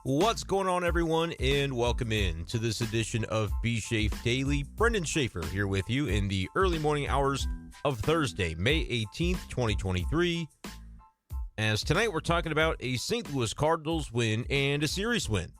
What's going on, everyone, and welcome in to this edition of B-Schaeff Daily. Brenden Schaeffer here with you in the early morning hours of Thursday, May 18th, 2023. As tonight we're talking about a St. Louis Cardinals win and a series win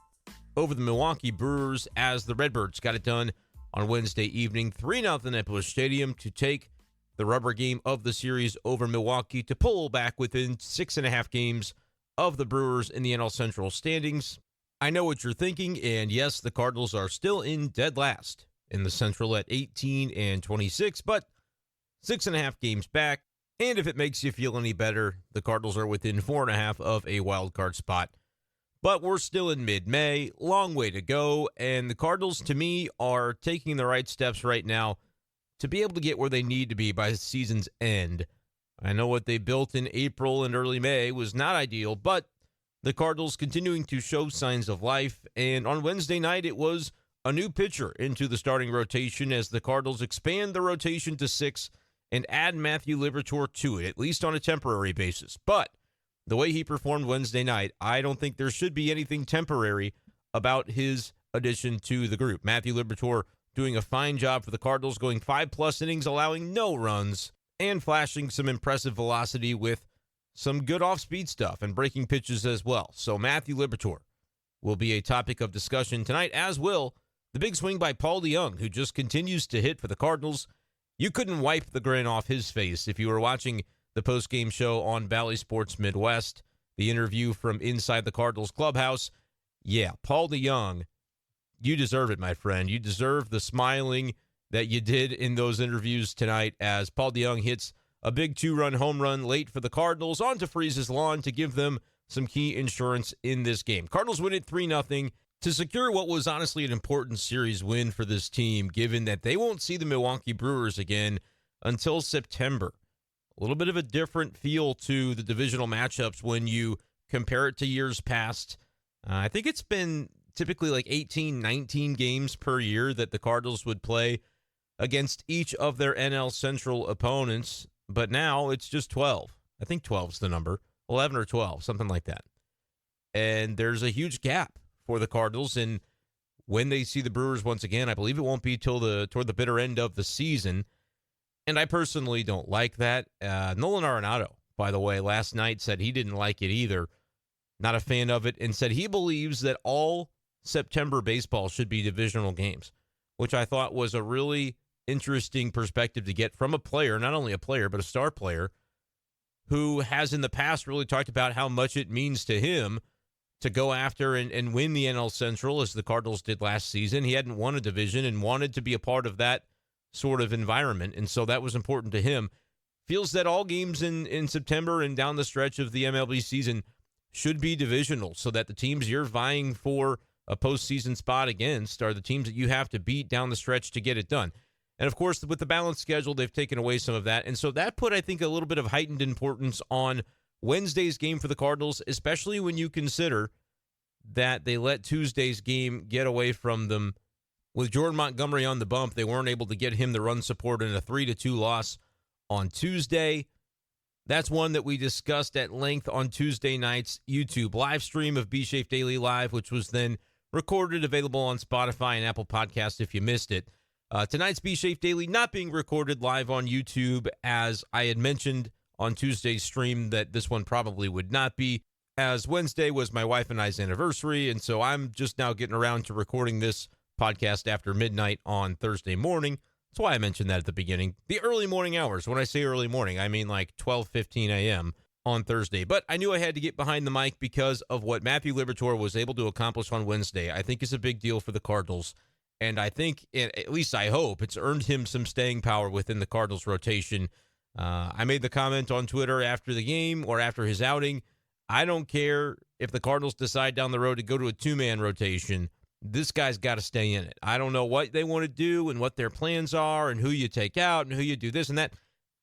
over the Milwaukee Brewers as the Redbirds got it done on Wednesday evening, 3-0 at Busch Stadium to take the rubber game of the series over Milwaukee to pull back within 6.5 games of the Brewers in the NL Central standings. I know what you're thinking, and yes, the Cardinals are still in dead last in the Central at 18-26, but 6.5 games back. And if it makes you feel any better, the Cardinals are within 4.5 of a wild card spot. But we're still in mid-May, long way to go, and the Cardinals, to me, are taking the right steps right now to be able to get where they need to be by the season's end. I know what they built in April and early May was not ideal, but the Cardinals continuing to show signs of life, and on Wednesday night it was a new pitcher into the starting rotation as the Cardinals expand the rotation to 6 and add Matthew Liberatore to it, at least on a temporary basis. But the way he performed Wednesday night, I don't think there should be anything temporary about his addition to the group. Matthew Liberatore doing a fine job for the Cardinals, going 5+ innings, allowing no runs, and flashing some impressive velocity with some good off-speed stuff and breaking pitches as well. So Matthew Liberatore will be a topic of discussion tonight, as will the big swing by Paul DeJong, who just continues to hit for the Cardinals. You couldn't wipe the grin off his face if you were watching the post-game show on Bally Sports Midwest, the interview from inside the Cardinals clubhouse. Yeah, Paul DeJong, you deserve it, my friend. You deserve the smiling that you did in those interviews tonight as Paul DeJong hits a big 2-run home run late for the Cardinals onto Freese's lawn to give them some key insurance in this game. Cardinals win it 3-0 to secure what was honestly an important series win for this team, given that they won't see the Milwaukee Brewers again until September. A little bit of a different feel to the divisional matchups when you compare it to years past. I think it's been typically like 18, 19 games per year that the Cardinals would play against each of their NL Central opponents, but now it's just 12. I think 12 is the number, 11 or 12, something like that. And there's a huge gap for the Cardinals, and when they see the Brewers once again, I believe it won't be toward the bitter end of the season, and I personally don't like that. Nolan Arenado, by the way, last night said he didn't like it either, not a fan of it, and said he believes that all September baseball should be divisional games, which I thought was a really interesting perspective to get from a player, not only a player, but a star player, who has in the past really talked about how much it means to him to go after and win the NL Central as the Cardinals did last season. He hadn't won a division and wanted to be a part of that sort of environment, and so that was important to him. Feels that all games in September and down the stretch of the MLB season should be divisional so that the teams you're vying for a postseason spot against are the teams that you have to beat down the stretch to get it done. And, of course, with the balanced schedule, they've taken away some of that. And so that put, I think, a little bit of heightened importance on Wednesday's game for the Cardinals, especially when you consider that they let Tuesday's game get away from them. With Jordan Montgomery on the bump, they weren't able to get him the run support in a 3-2 loss on Tuesday. That's one that we discussed at length on Tuesday night's YouTube live stream of B-Schaeff Daily Live, which was then recorded, available on Spotify and Apple Podcasts if you missed it. Tonight's B-Schaeff Daily not being recorded live on YouTube, as I had mentioned on Tuesday's stream that this one probably would not be, as Wednesday was my wife and I's anniversary, and so I'm just now getting around to recording this podcast after midnight on Thursday morning. That's why I mentioned that at the beginning. The early morning hours. When I say early morning, I mean like 12:15 a.m. on Thursday. But I knew I had to get behind the mic because of what Matthew Liberatore was able to accomplish on Wednesday. I think is a big deal for the Cardinals. And I think, at least I hope, it's earned him some staying power within the Cardinals rotation. I made the comment on Twitter after the game or after his outing. I don't care if the Cardinals decide down the road to go to a two-man rotation. This guy's got to stay in it. I don't know what they want to do and what their plans are and who you take out and who you do this and that.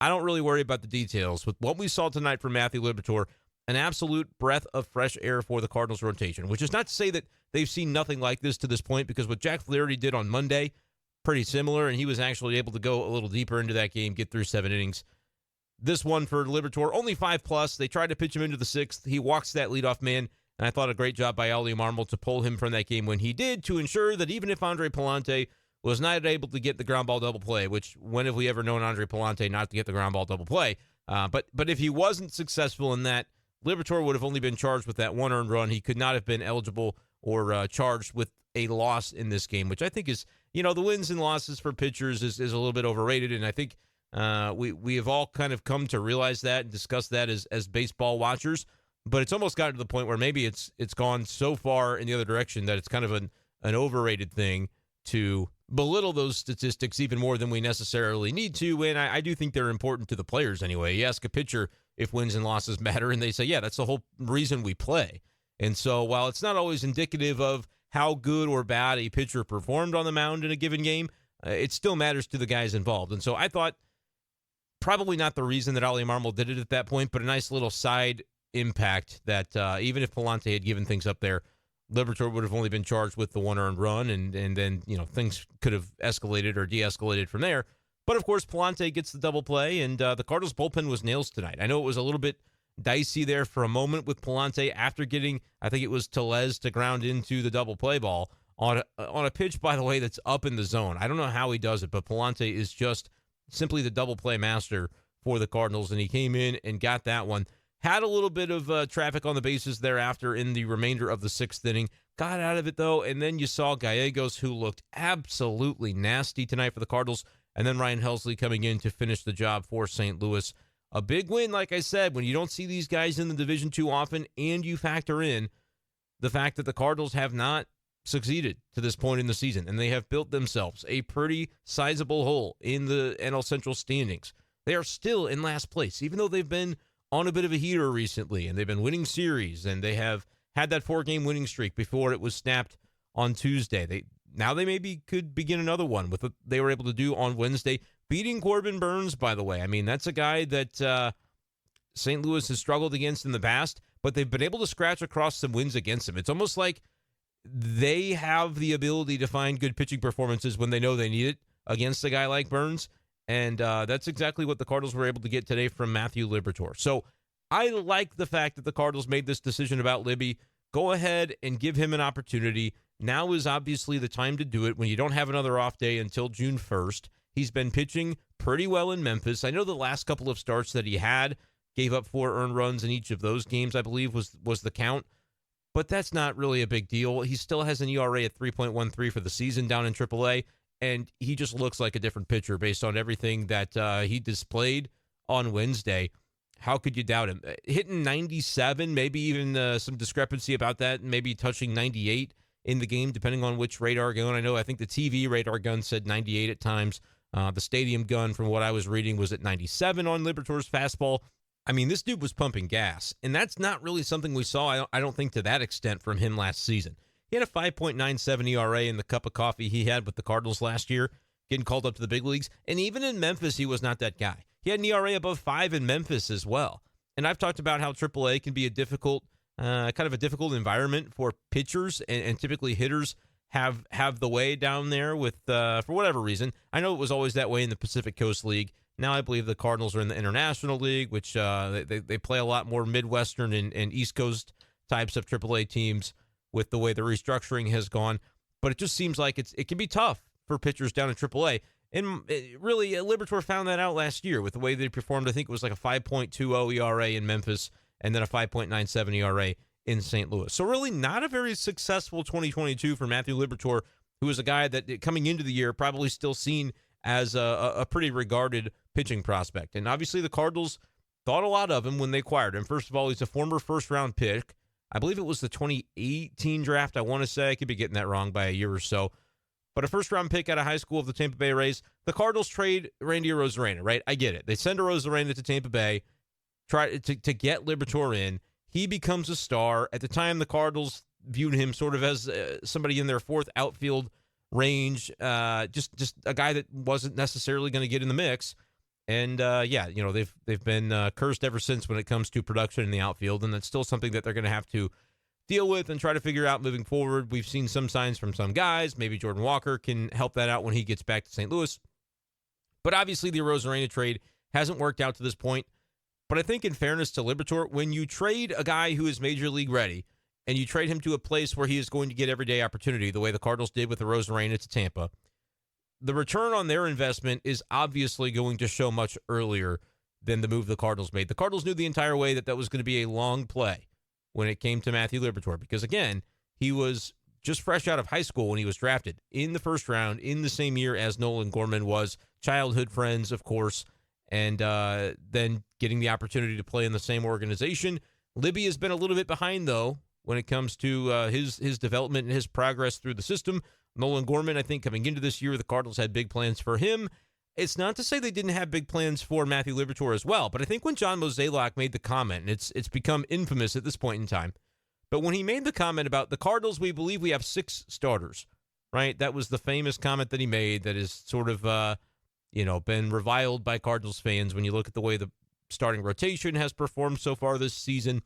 I don't really worry about the details. With what we saw tonight from Matthew Liberatore, an absolute breath of fresh air for the Cardinals rotation, which is not to say that they've seen nothing like this to this point, because what Jack Flaherty did on Monday, pretty similar, and he was actually able to go a little deeper into that game, get through 7 innings. This one for Liberatore, only 5+. They tried to pitch him into the 6th. He walks that leadoff man, And I thought a great job by Oli Marmol to pull him from that game when he did, to ensure that even if Andre Pallante was not able to get the ground ball double play, which when have we ever known Andre Pallante not to get the ground ball double play? But if he wasn't successful in that, Liberatore would have only been charged with that one earned run. He could not have been eligible or charged with a loss in this game, which I think is, the wins and losses for pitchers is a little bit overrated. And I think we have all kind of come to realize that and discuss that as baseball watchers. But it's almost gotten to the point where maybe it's gone so far in the other direction that it's kind of an overrated thing to belittle those statistics even more than we necessarily need to. And I do think they're important to the players anyway. You ask a pitcher if wins and losses matter, and they say, yeah, that's the whole reason we play. And so while it's not always indicative of how good or bad a pitcher performed on the mound in a given game, it still matters to the guys involved. And so I thought probably not the reason that Oli Marmol did it at that point, but a nice little side impact that even if Pallante had given things up there, Liberatore would have only been charged with the one earned run, and then things could have escalated or de-escalated from there. But of course, Pallante gets the double play, and the Cardinals bullpen was nails tonight. I know it was a little bit dicey there for a moment with Pallante after getting, I think it was Tellez to ground into the double play ball on a pitch, by the way, that's up in the zone. I don't know how he does it, but Pallante is just simply the double play master for the Cardinals, and he came in and got that one. Had a little bit of traffic on the bases thereafter in the remainder of the sixth inning. Got out of it, though, and then you saw Gallegos, who looked absolutely nasty tonight for the Cardinals, and then Ryan Helsley coming in to finish the job for St. Louis. A big win, like I said, when you don't see these guys in the division too often, and you factor in the fact that the Cardinals have not succeeded to this point in the season, and they have built themselves a pretty sizable hole in the NL Central standings. They are still in last place, even though they've been on a bit of a heater recently, and they've been winning series, and they have had that 4-game winning streak before it was snapped on Tuesday. Now they maybe could begin another one with what they were able to do on Wednesday, beating Corbin Burnes, by the way. I mean, that's a guy that St. Louis has struggled against in the past, but they've been able to scratch across some wins against him. It's almost like they have the ability to find good pitching performances when they know they need it against a guy like Burnes. And that's exactly what the Cardinals were able to get today from Matthew Liberatore. So I like the fact that the Cardinals made this decision about Libby. Go ahead and give him an opportunity. Now is obviously the time to do it when you don't have another off day until June 1st. He's been pitching pretty well in Memphis. I know the last couple of starts that he had gave up 4 earned runs in each of those games, I believe was the count. But that's not really a big deal. He still has an ERA at 3.13 for the season down in AAA. And he just looks like a different pitcher based on everything that he displayed on Wednesday. How could you doubt him? Hitting 97, maybe even some discrepancy about that, maybe touching 98 in the game, depending on which radar gun. I think the TV radar gun said 98 at times. The stadium gun, from what I was reading, was at 97 on Liberatore's fastball. I mean, this dude was pumping gas, and that's not really something we saw, I don't think, to that extent from him last season. He had a 5.97 ERA in the cup of coffee he had with the Cardinals last year, getting called up to the big leagues. And even in Memphis, he was not that guy. He had an ERA above 5 in Memphis as well. And I've talked about how AAA can be a difficult, kind of a difficult environment for pitchers, and typically hitters have the way down there with, for whatever reason. I know it was always that way in the Pacific Coast League. Now I believe the Cardinals are in the International League, which they play a lot more Midwestern and East Coast types of AAA teams with the way the restructuring has gone. But it just seems like it can be tough for pitchers down in AAA. And really, Liberatore found that out last year with the way they performed. I think it was like a 5.20 ERA in Memphis and then a 5.97 ERA in St. Louis. So really not a very successful 2022 for Matthew Liberatore, who is a guy that coming into the year probably still seen as a pretty regarded pitching prospect. And obviously the Cardinals thought a lot of him when they acquired him. First of all, he's a former first-round pick. I believe it was the 2018 draft, I want to say. I could be getting that wrong by a year or so. But a first-round pick out of high school of the Tampa Bay Rays. The Cardinals trade Randy Arozarena, right? I get it. They send Arozarena to Tampa Bay, try to get Liberatore in. He becomes a star. At the time, the Cardinals viewed him sort of as somebody in their fourth outfield range, just a guy that wasn't necessarily going to get in the mix. And, they've been cursed ever since when it comes to production in the outfield, and that's still something that they're going to have to deal with and try to figure out moving forward. We've seen some signs from some guys. Maybe Jordan Walker can help that out when he gets back to St. Louis. But obviously the Arozarena trade hasn't worked out to this point. But I think in fairness to Liberatore, when you trade a guy who is major league ready and you trade him to a place where he is going to get everyday opportunity, the way the Cardinals did with the Rosarena to Tampa, the return on their investment is obviously going to show much earlier than the move the Cardinals made. The Cardinals knew the entire way that was going to be a long play when it came to Matthew Liberatore, because, again, he was just fresh out of high school when he was drafted in the first round in the same year as Nolan Gorman was. Childhood friends, of course, and then getting the opportunity to play in the same organization. Libby has been a little bit behind, though, when it comes to his development and his progress through the system. Nolan Gorman, I think, coming into this year, the Cardinals had big plans for him. It's not to say they didn't have big plans for Matthew Liberatore as well, but I think when John Mozeliak made the comment, and it's become infamous at this point in time, but when he made the comment about the Cardinals, we believe we have 6 starters, right? That was the famous comment that he made that is sort of, been reviled by Cardinals fans when you look at the way the starting rotation has performed so far this season.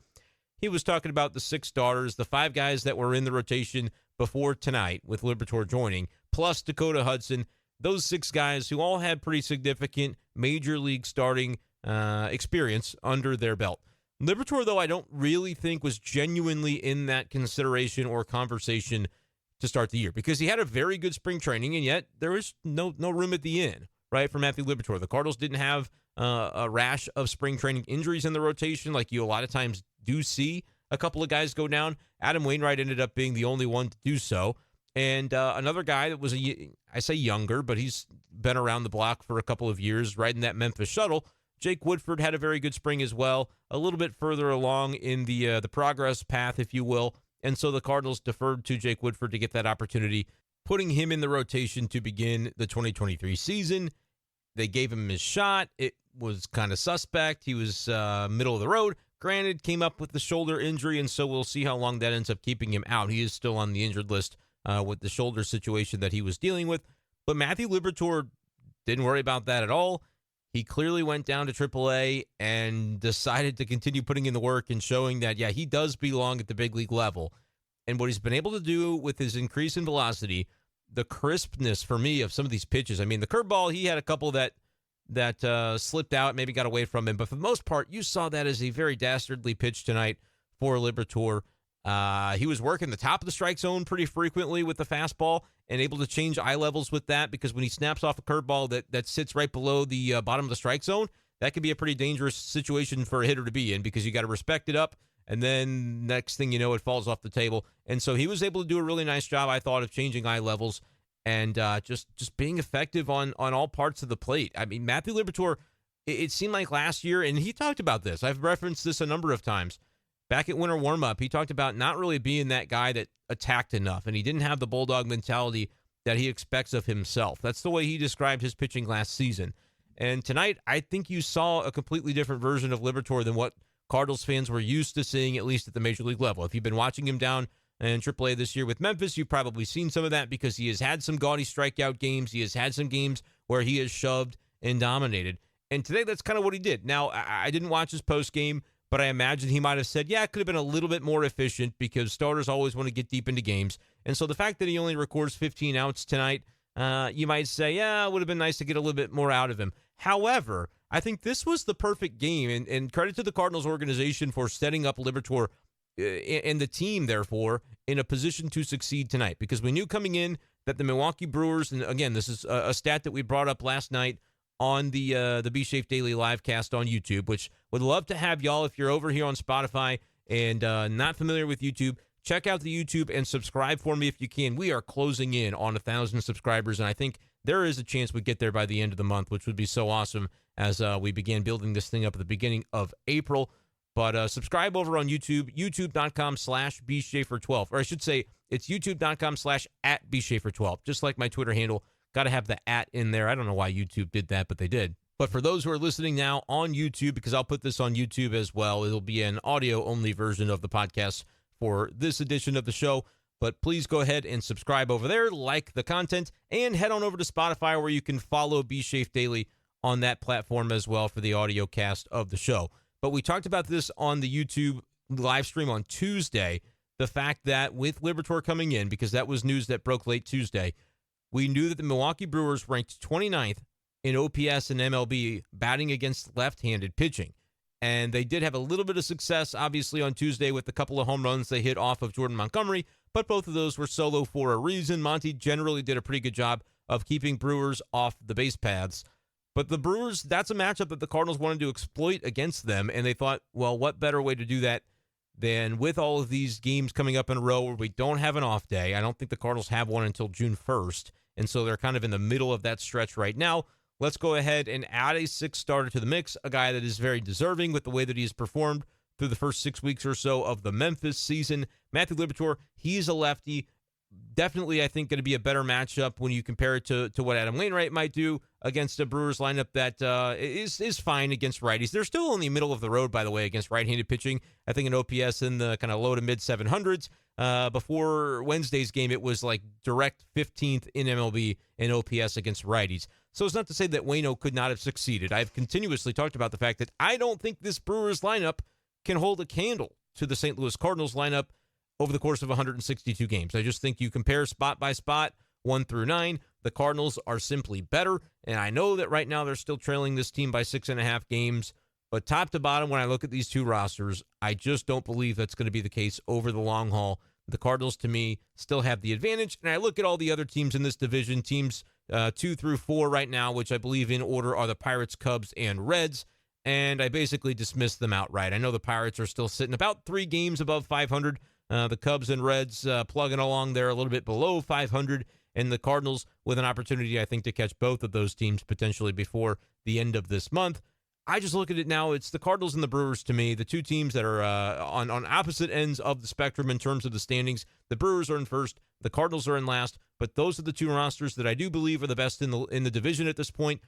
He was talking about the 6 starters, the 5 guys that were in the rotation before tonight with Liberatore joining, plus Dakota Hudson. Those 6 guys who all had pretty significant major league starting experience under their belt. Liberatore, though, I don't really think was genuinely in that consideration or conversation to start the year, because he had a very good spring training, and yet there was no room at the inn, right, for Matthew Liberatore. The Cardinals didn't have a rash of spring training injuries in the rotation like you a lot of times do see a couple of guys go down. Adam Wainwright ended up being the only one to do so. And another guy that was, I say younger, but he's been around the block for a couple of years, riding that Memphis shuttle. Jake Woodford had a very good spring as well, a little bit further along in the progress path, if you will. And so the Cardinals deferred to Jake Woodford to get that opportunity, putting him in the rotation to begin the 2023 season. They gave him his shot. It was kind of suspect. He was middle of the road. Granted, came up with the shoulder injury, and so we'll see how long that ends up keeping him out. He is still on the injured list with the shoulder situation that he was dealing with. But Matthew Liberatore didn't worry about that at all. He clearly went down to AAA and decided to continue putting in the work and showing that, yeah, he does belong at the big league level. And what he's been able to do with his increase in velocity, the crispness for me of some of these pitches. I mean, the curveball, he had a couple that slipped out, maybe got away from him. But for the most part, you saw that as a very dastardly pitch tonight for Liberatore. He was working the top of the strike zone pretty frequently with the fastball and able to change eye levels with that, because when he snaps off a curveball that sits right below the bottom of the strike zone, that can be a pretty dangerous situation for a hitter to be in, because you got to respect it up, and then next thing you know, it falls off the table. And so he was able to do a really nice job, I thought, of changing eye levels and just being effective on all parts of the plate. I mean, Matthew Liberatore, it seemed like last year, and he talked about this, I've referenced this a number of times, back at winter warm-up, he talked about not really being that guy that attacked enough, and he didn't have the bulldog mentality that he expects of himself. That's the way he described his pitching last season. And tonight, I think you saw a completely different version of Liberatore than what Cardinals fans were used to seeing, at least at the major league level. If you've been watching him down in AAA this year with Memphis, you've probably seen some of that, because he has had some gaudy strikeout games. He has had some games where he has shoved and dominated. And today, that's kind of what he did. Now, I didn't watch his post-game, but I imagine he might have said, yeah, it could have been a little bit more efficient, because starters always want to get deep into games. And so the fact that he only records 15 outs tonight, you might say, yeah, it would have been nice to get a little bit more out of him. However, I think this was the perfect game, and credit to the Cardinals organization for setting up Liberatore and the team, therefore, in a position to succeed tonight, because we knew coming in that the Milwaukee Brewers, and again, this is a stat that we brought up last night on the B-Schaeff Daily live cast on YouTube, which would love to have y'all, if you're over here on Spotify and not familiar with YouTube, check out the YouTube and subscribe for me if you can. We are closing in on 1,000 subscribers, and I think there is a chance we get there by the end of the month, which would be so awesome as we began building this thing up at the beginning of April. But subscribe over on YouTube, youtube.com/BSchaefer12. Or I should say, it's youtube.com/@BSchaefer12, just like my Twitter handle. Got to have the @ in there. I don't know why YouTube did that, but they did. But for those who are listening now on YouTube, because I'll put this on YouTube as well, it'll be an audio-only version of the podcast for this edition of the show. But please go ahead and subscribe over there, like the content, and head on over to Spotify, where you can follow B-Schaeff Daily on that platform as well for the audio cast of the show. But we talked about this on the YouTube live stream on Tuesday, the fact that with Liberatore coming in, because that was news that broke late Tuesday, we knew that the Milwaukee Brewers ranked 29th in OPS and MLB batting against left-handed pitching. And they did have a little bit of success, obviously, on Tuesday with a couple of home runs they hit off of Jordan Montgomery, but both of those were solo for a reason. Monty generally did a pretty good job of keeping Brewers off the base paths. But the Brewers, that's a matchup that the Cardinals wanted to exploit against them, and they thought, well, what better way to do that than with all of these games coming up in a row where we don't have an off day. I don't think the Cardinals have one until June 1st, and so they're kind of in the middle of that stretch right now. Let's go ahead and add a sixth starter to the mix, a guy that is very deserving with the way that he has performed through the first 6 weeks or so of the Memphis season. Matthew Liberatore, he's a lefty. Definitely, I think, going to be a better matchup when you compare it to what Adam Wainwright might do against a Brewers lineup that is fine against righties. They're still in the middle of the road, by the way, against right-handed pitching. I think an OPS in the kind of low to mid 700s. Before Wednesday's game, it was like direct 15th in MLB in OPS against righties. So it's not to say that Waino could not have succeeded. I've continuously talked about the fact that I don't think this Brewers lineup can hold a candle to the St. Louis Cardinals lineup over the course of 162 games. I just think you compare spot by spot, 1 through 9, the Cardinals are simply better. And I know that right now they're still trailing this team by 6.5 games. But top to bottom, when I look at these two rosters, I just don't believe that's going to be the case over the long haul. The Cardinals, to me, still have the advantage. And I look at all the other teams in this division, teams 2 through 4 right now, which I believe in order are the Pirates, Cubs, and Reds. And I basically dismiss them outright. I know the Pirates are still sitting about 3 games above 500. The Cubs and Reds plugging along there a little bit below 500. And the Cardinals with an opportunity, I think, to catch both of those teams potentially before the end of this month. I just look at it now. It's the Cardinals and the Brewers, to me, the two teams that are on opposite ends of the spectrum in terms of the standings. The Brewers are in first. The Cardinals are in last. But those are the two rosters that I do believe are the best in the division at this point.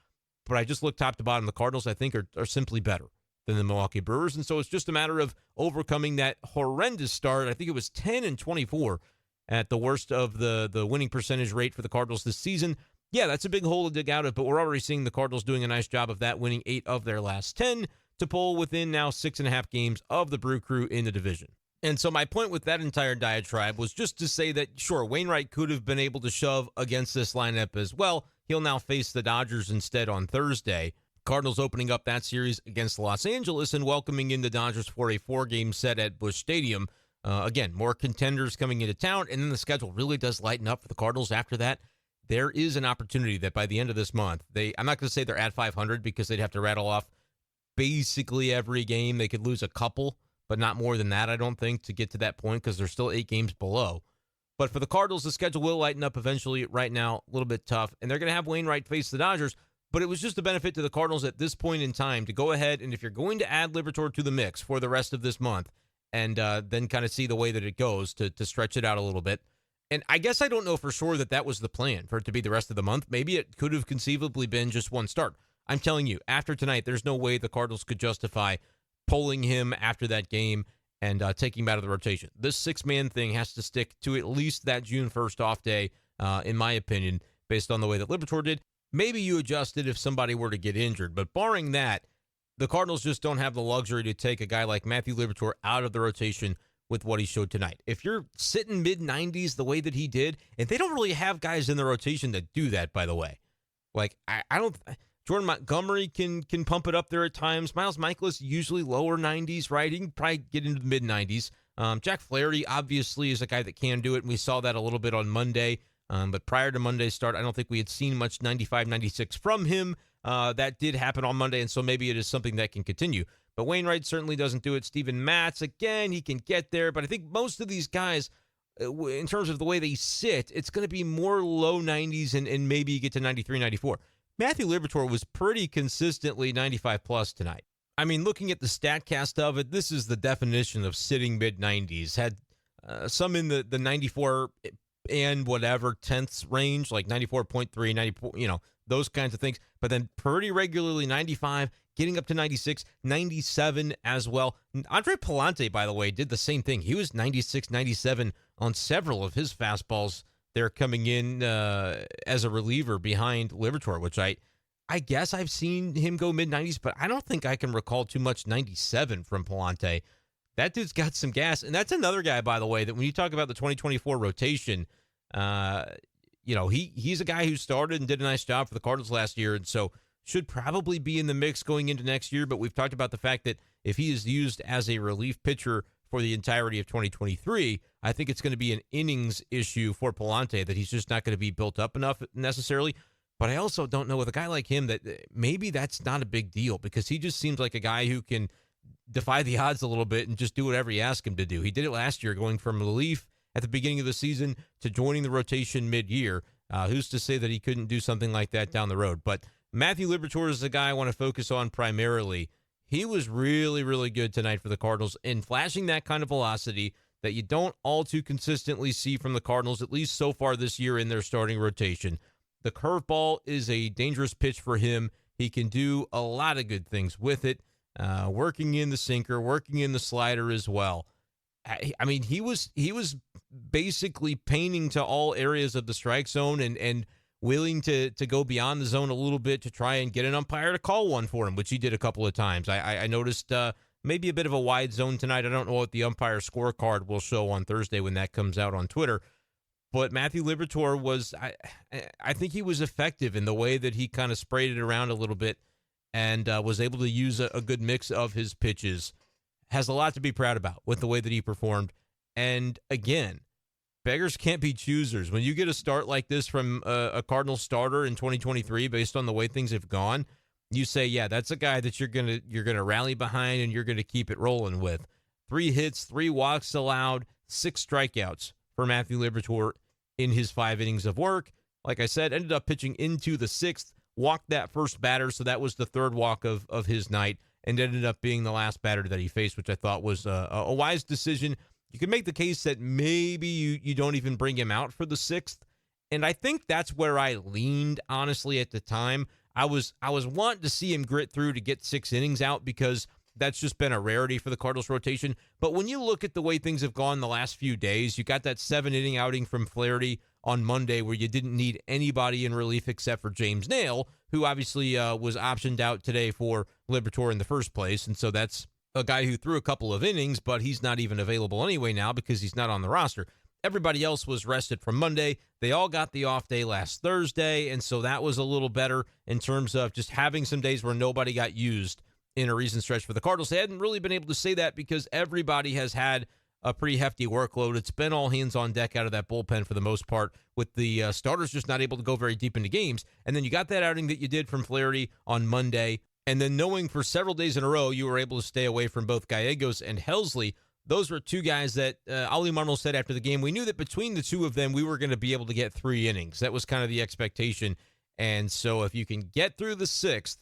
But I just look top to bottom. The Cardinals, I think, are simply better than the Milwaukee Brewers. And so it's just a matter of overcoming that horrendous start. I think it was 10-24 at the worst of the winning percentage rate for the Cardinals this season. Yeah, that's a big hole to dig out of, but we're already seeing the Cardinals doing a nice job of that, winning 8 of their last 10 to pull within now 6.5 games of the Brew Crew in the division. And so my point with that entire diatribe was just to say that, sure, Wainwright could have been able to shove against this lineup as well. He'll now face the Dodgers instead on Thursday. Cardinals opening up that series against Los Angeles and welcoming in the Dodgers for a 4-game set at Busch Stadium. Again, more contenders coming into town, and then the schedule really does lighten up for the Cardinals after that. There is an opportunity that by the end of this month, I'm not going to say they're at 500 because they'd have to rattle off basically every game. They could lose a couple, but not more than that, I don't think, to get to that point because they're still 8 games below. But for the Cardinals, the schedule will lighten up eventually. Right now, a little bit tough, and they're going to have Wainwright face the Dodgers. But it was just a benefit to the Cardinals at this point in time to go ahead, and if you're going to add Liberatore to the mix for the rest of this month, and then kind of see the way that it goes to stretch it out a little bit. And I guess I don't know for sure that was the plan for it to be the rest of the month. Maybe it could have conceivably been just one start. I'm telling you, after tonight, there's no way the Cardinals could justify pulling him after that game and taking him out of the rotation. This 6-man thing has to stick to at least that June 1st off day, in my opinion, based on the way that Liberatore did. Maybe you adjust it if somebody were to get injured, but barring that, the Cardinals just don't have the luxury to take a guy like Matthew Liberatore out of the rotation with what he showed tonight. If you're sitting mid-90s the way that he did, and they don't really have guys in the rotation that do that, by the way. Like, I don't... Jordan Montgomery can pump it up there at times. Miles Michaelis, usually lower 90s, right? He can probably get into the mid-90s. Jack Flaherty, obviously, is a guy that can do it, and we saw that a little bit on Monday. But prior to Monday's start, I don't think we had seen much 95, 96 from him. That did happen on Monday, and so maybe it is something that can continue. But Wainwright certainly doesn't do it. Steven Matz, again, he can get there. But I think most of these guys, in terms of the way they sit, it's going to be more low 90s and maybe you get to 93, 94. Matthew Liberatore was pretty consistently 95-plus tonight. I mean, looking at the StatCast of it, this is the definition of sitting mid-90s. Had some in the 94 and whatever tenths range, like 94.3, 94, those kinds of things. But then pretty regularly 95, getting up to 96, 97 as well. Andre Palante, by the way, did the same thing. He was 96, 97 on several of his fastballs. They're coming in as a reliever behind Liberatore, which I guess I've seen him go mid-90s, but I don't think I can recall too much 97 from Palante. That dude's got some gas, and that's another guy, by the way, that when you talk about the 2024 rotation, he's a guy who started and did a nice job for the Cardinals last year, and so should probably be in the mix going into next year, but we've talked about the fact that if he is used as a relief pitcher for the entirety of 2023, I think it's going to be an innings issue for Pallante, that he's just not going to be built up enough necessarily. But I also don't know with a guy like him that maybe that's not a big deal, because he just seems like a guy who can defy the odds a little bit and just do whatever you ask him to do. He did it last year, going from relief at the beginning of the season to joining the rotation mid-year. Who's to say that he couldn't do something like that down the road? But Matthew Liberatore is the guy I want to focus on primarily. He was really, really good tonight for the Cardinals in flashing that kind of velocity that you don't all too consistently see from the Cardinals, at least so far this year in their starting rotation. The curveball is a dangerous pitch for him. He can do a lot of good things with it, working in the sinker, working in the slider as well. I mean, he was basically painting to all areas of the strike zone and willing to go beyond the zone a little bit to try and get an umpire to call one for him, which he did a couple of times. I noticed maybe a bit of a wide zone tonight. I don't know what the umpire scorecard will show on Thursday when that comes out on Twitter. But Matthew Liberatore was, I think he was effective in the way that he kind of sprayed it around a little bit and was able to use a good mix of his pitches. Has a lot to be proud about with the way that he performed. And again, beggars can't be choosers. When you get a start like this from a Cardinals starter in 2023, based on the way things have gone, you say, yeah, that's a guy that you're gonna rally behind and you're gonna keep it rolling with. 3 hits, 3 walks allowed, 6 strikeouts for Matthew Liberatore in his 5 innings of work. Like I said, ended up pitching into the 6th, walked that first batter, so that was the 3rd walk of his night, and ended up being the last batter that he faced, which I thought was a wise decision. You can make the case that maybe you don't even bring him out for the 6th, and I think that's where I leaned, honestly, at the time. I was wanting to see him grit through to get 6 innings out, because that's just been a rarity for the Cardinals rotation. But when you look at the way things have gone the last few days, you got that 7-inning outing from Flaherty on Monday where you didn't need anybody in relief except for James Nail, who obviously was optioned out today for Liberatore in the first place. And so that's a guy who threw a couple of innings, but he's not even available anyway now because he's not on the roster. Everybody else was rested from Monday. They all got the off day last Thursday, and so that was a little better in terms of just having some days where nobody got used in a recent stretch for the Cardinals. They hadn't really been able to say that because everybody has had a pretty hefty workload. It's been all hands on deck out of that bullpen for the most part, with the starters just not able to go very deep into games. And then you got that outing that you did from Flaherty on Monday, and then knowing for several days in a row you were able to stay away from both Gallegos and Helsley. Those were 2 guys that Ali Marmol said after the game, we knew that between the 2 of them, we were going to be able to get 3 innings. That was kind of the expectation. And so if you can get through the 6th,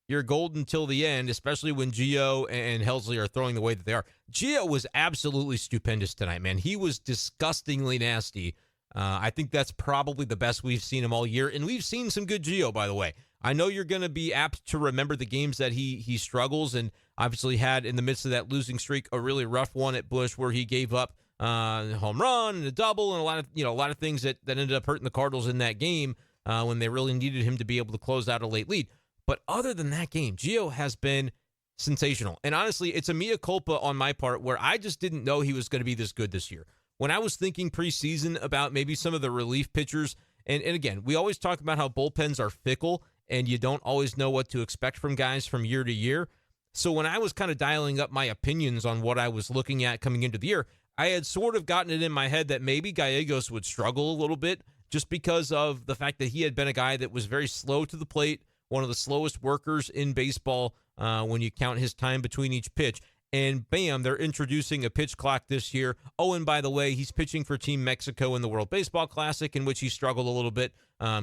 you're golden till the end, especially when Gio and Helsley are throwing the way that they are. Gio was absolutely stupendous tonight, man. He was disgustingly nasty. I think that's probably the best we've seen him all year. And we've seen some good Gio, by the way. I know you're going to be apt to remember the games that he struggles, and obviously had in the midst of that losing streak a really rough one at Busch where he gave up a home run and a double and a lot of things that ended up hurting the Cardinals in that game when they really needed him to be able to close out a late lead. But other than that game, Gio has been sensational. And honestly, it's a mea culpa on my part where I just didn't know he was going to be this good this year. When I was thinking preseason about maybe some of the relief pitchers, and again, we always talk about how bullpens are fickle and you don't always know what to expect from guys from year to year. So when I was kind of dialing up my opinions on what I was looking at coming into the year, I had sort of gotten it in my head that maybe Gallegos would struggle a little bit just because of the fact that he had been a guy that was very slow to the plate, one of the slowest workers in baseball when you count his time between each pitch. And bam, they're introducing a pitch clock this year. Oh, and by the way, he's pitching for Team Mexico in the World Baseball Classic, in which he struggled a little bit,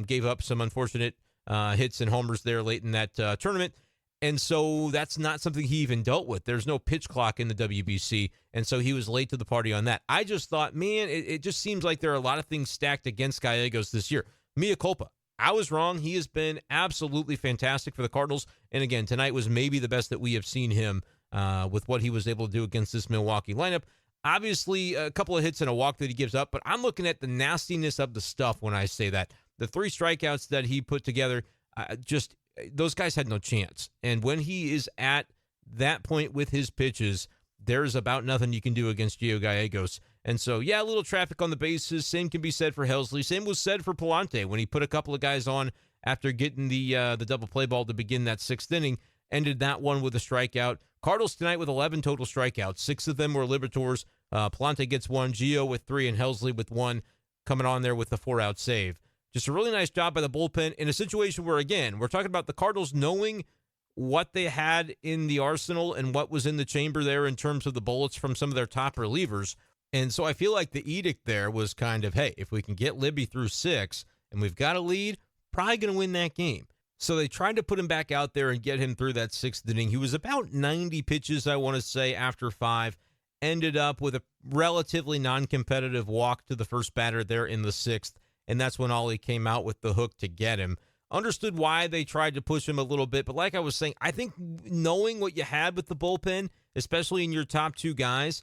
gave up some unfortunate hits and homers there late in that tournament. And so that's not something he even dealt with. There's no pitch clock in the WBC, and so he was late to the party on that. I just thought, man, it just seems like there are a lot of things stacked against Gallegos this year. Mea culpa. I was wrong. He has been absolutely fantastic for the Cardinals. And again, tonight was maybe the best that we have seen him with what he was able to do against this Milwaukee lineup. Obviously, a couple of hits and a walk that he gives up, but I'm looking at the nastiness of the stuff when I say that. The 3 strikeouts that he put together, those guys had no chance. And when he is at that point with his pitches, there's about nothing you can do against Gio Gallegos. And so, yeah, a little traffic on the bases. Same can be said for Helsley. Same was said for Pallante when he put a couple of guys on after getting the double play ball to begin that sixth inning. Ended that one with a strikeout. Cardinals tonight with 11 total strikeouts. 6 of them were Liberatore's. Palante gets 1, Gio with 3, and Helsley with 1, coming on there with the 4-out save. Just a really nice job by the bullpen in a situation where, again, we're talking about the Cardinals knowing what they had in the arsenal and what was in the chamber there in terms of the bullets from some of their top relievers. And so I feel like the edict there was kind of, hey, if we can get Libby through 6 and we've got a lead, probably going to win that game. So they tried to put him back out there and get him through that 6th inning. He was about 90 pitches, I want to say, after 5. Ended up with a relatively non-competitive walk to the first batter there in the 6th, and that's when Ollie came out with the hook to get him. Understood why they tried to push him a little bit, but like I was saying, I think knowing what you had with the bullpen, especially in your top 2 guys,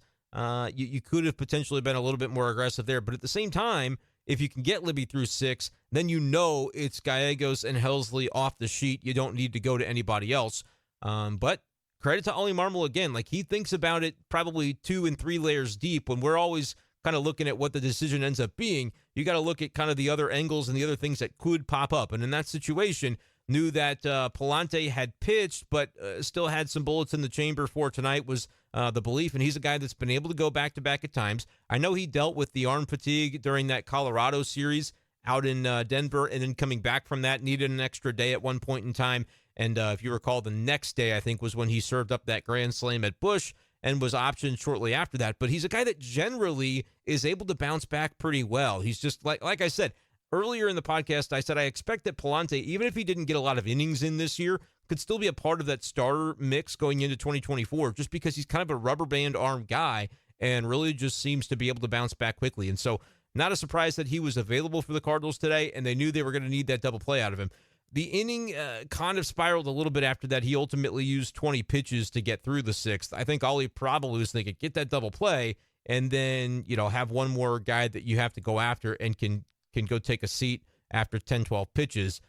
you could have potentially been a little bit more aggressive there. But at the same time, if you can get Libby through 6, then you know it's Gallegos and Helsley off the sheet. You don't need to go to anybody else. But credit to Ollie Marmol again. Like, he thinks about it probably 2 and 3 layers deep when we're always kind of looking at what the decision ends up being. You got to look at kind of the other angles and the other things that could pop up. And in that situation, knew that Palante had pitched, but still had some bullets in the chamber for tonight was the belief. And he's a guy that's been able to go back-to-back at times. I know he dealt with the arm fatigue during that Colorado series out in Denver, and then coming back from that, needed an extra day at one point in time. And if you recall, the next day, I think, was when he served up that grand slam at Busch and was optioned shortly after that. But he's a guy that generally is able to bounce back pretty well. He's just, like I said, earlier in the podcast, I said I expect that Palante, even if he didn't get a lot of innings in this year, could still be a part of that starter mix going into 2024, just because he's kind of a rubber band arm guy and really just seems to be able to bounce back quickly. And so not a surprise that he was available for the Cardinals today, and they knew they were going to need that double play out of him. The inning kind of spiraled a little bit after that. He ultimately used 20 pitches to get through the 6th. I think Ollie probably was thinking, get that double play, and then, have one more guy that you have to go after and can go take a seat after 10, 12 pitches.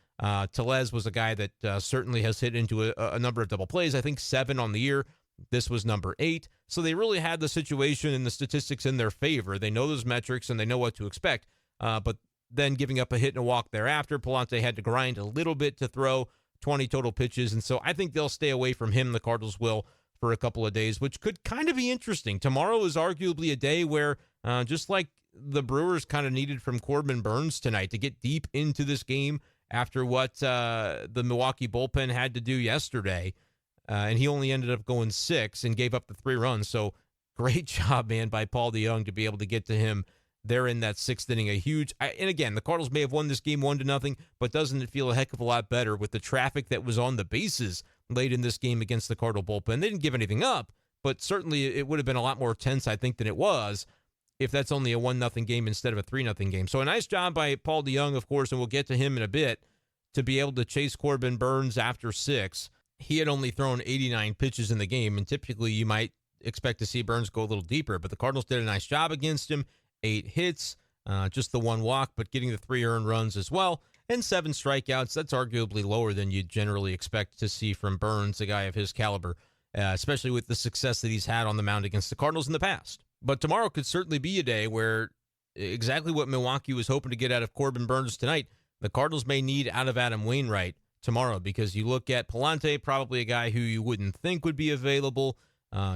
Tellez was a guy that certainly has hit into a number of double plays. I think 7 on the year. This was number 8. So they really had the situation and the statistics in their favor. They know those metrics and they know what to expect. But then giving up a hit and a walk thereafter, Palante had to grind a little bit to throw 20 total pitches. And so I think they'll stay away from him, the Cardinals will, for a couple of days, which could kind of be interesting. Tomorrow is arguably a day where, just like the Brewers kind of needed from Corbin Burnes tonight to get deep into this game after what the Milwaukee bullpen had to do yesterday, and he only ended up going 6 and gave up the 3 runs. So great job, man, by Paul DeJong to be able to get to him there in that 6th inning. And again, the Cardinals may have won this game 1-0, but doesn't it feel a heck of a lot better with the traffic that was on the bases late in this game against the Cardinal bullpen? They didn't give anything up, but certainly it would have been a lot more tense, I think, than it was if that's only a 1-0 game instead of a 3-0 game. So a nice job by Paul DeJong, of course, and we'll get to him in a bit, to be able to chase Corbin Burnes after 6. He had only thrown 89 pitches in the game, and typically you might expect to see Burnes go a little deeper, but the Cardinals did a nice job against him. 8 hits, just the 1 walk, but getting the 3 earned runs as well, and 7 strikeouts. That's arguably lower than you'd generally expect to see from Burnes, a guy of his caliber, especially with the success that he's had on the mound against the Cardinals in the past. But tomorrow could certainly be a day where exactly what Milwaukee was hoping to get out of Corbin Burnes tonight, the Cardinals may need out of Adam Wainwright tomorrow, because you look at Palante, probably a guy who you wouldn't think would be available.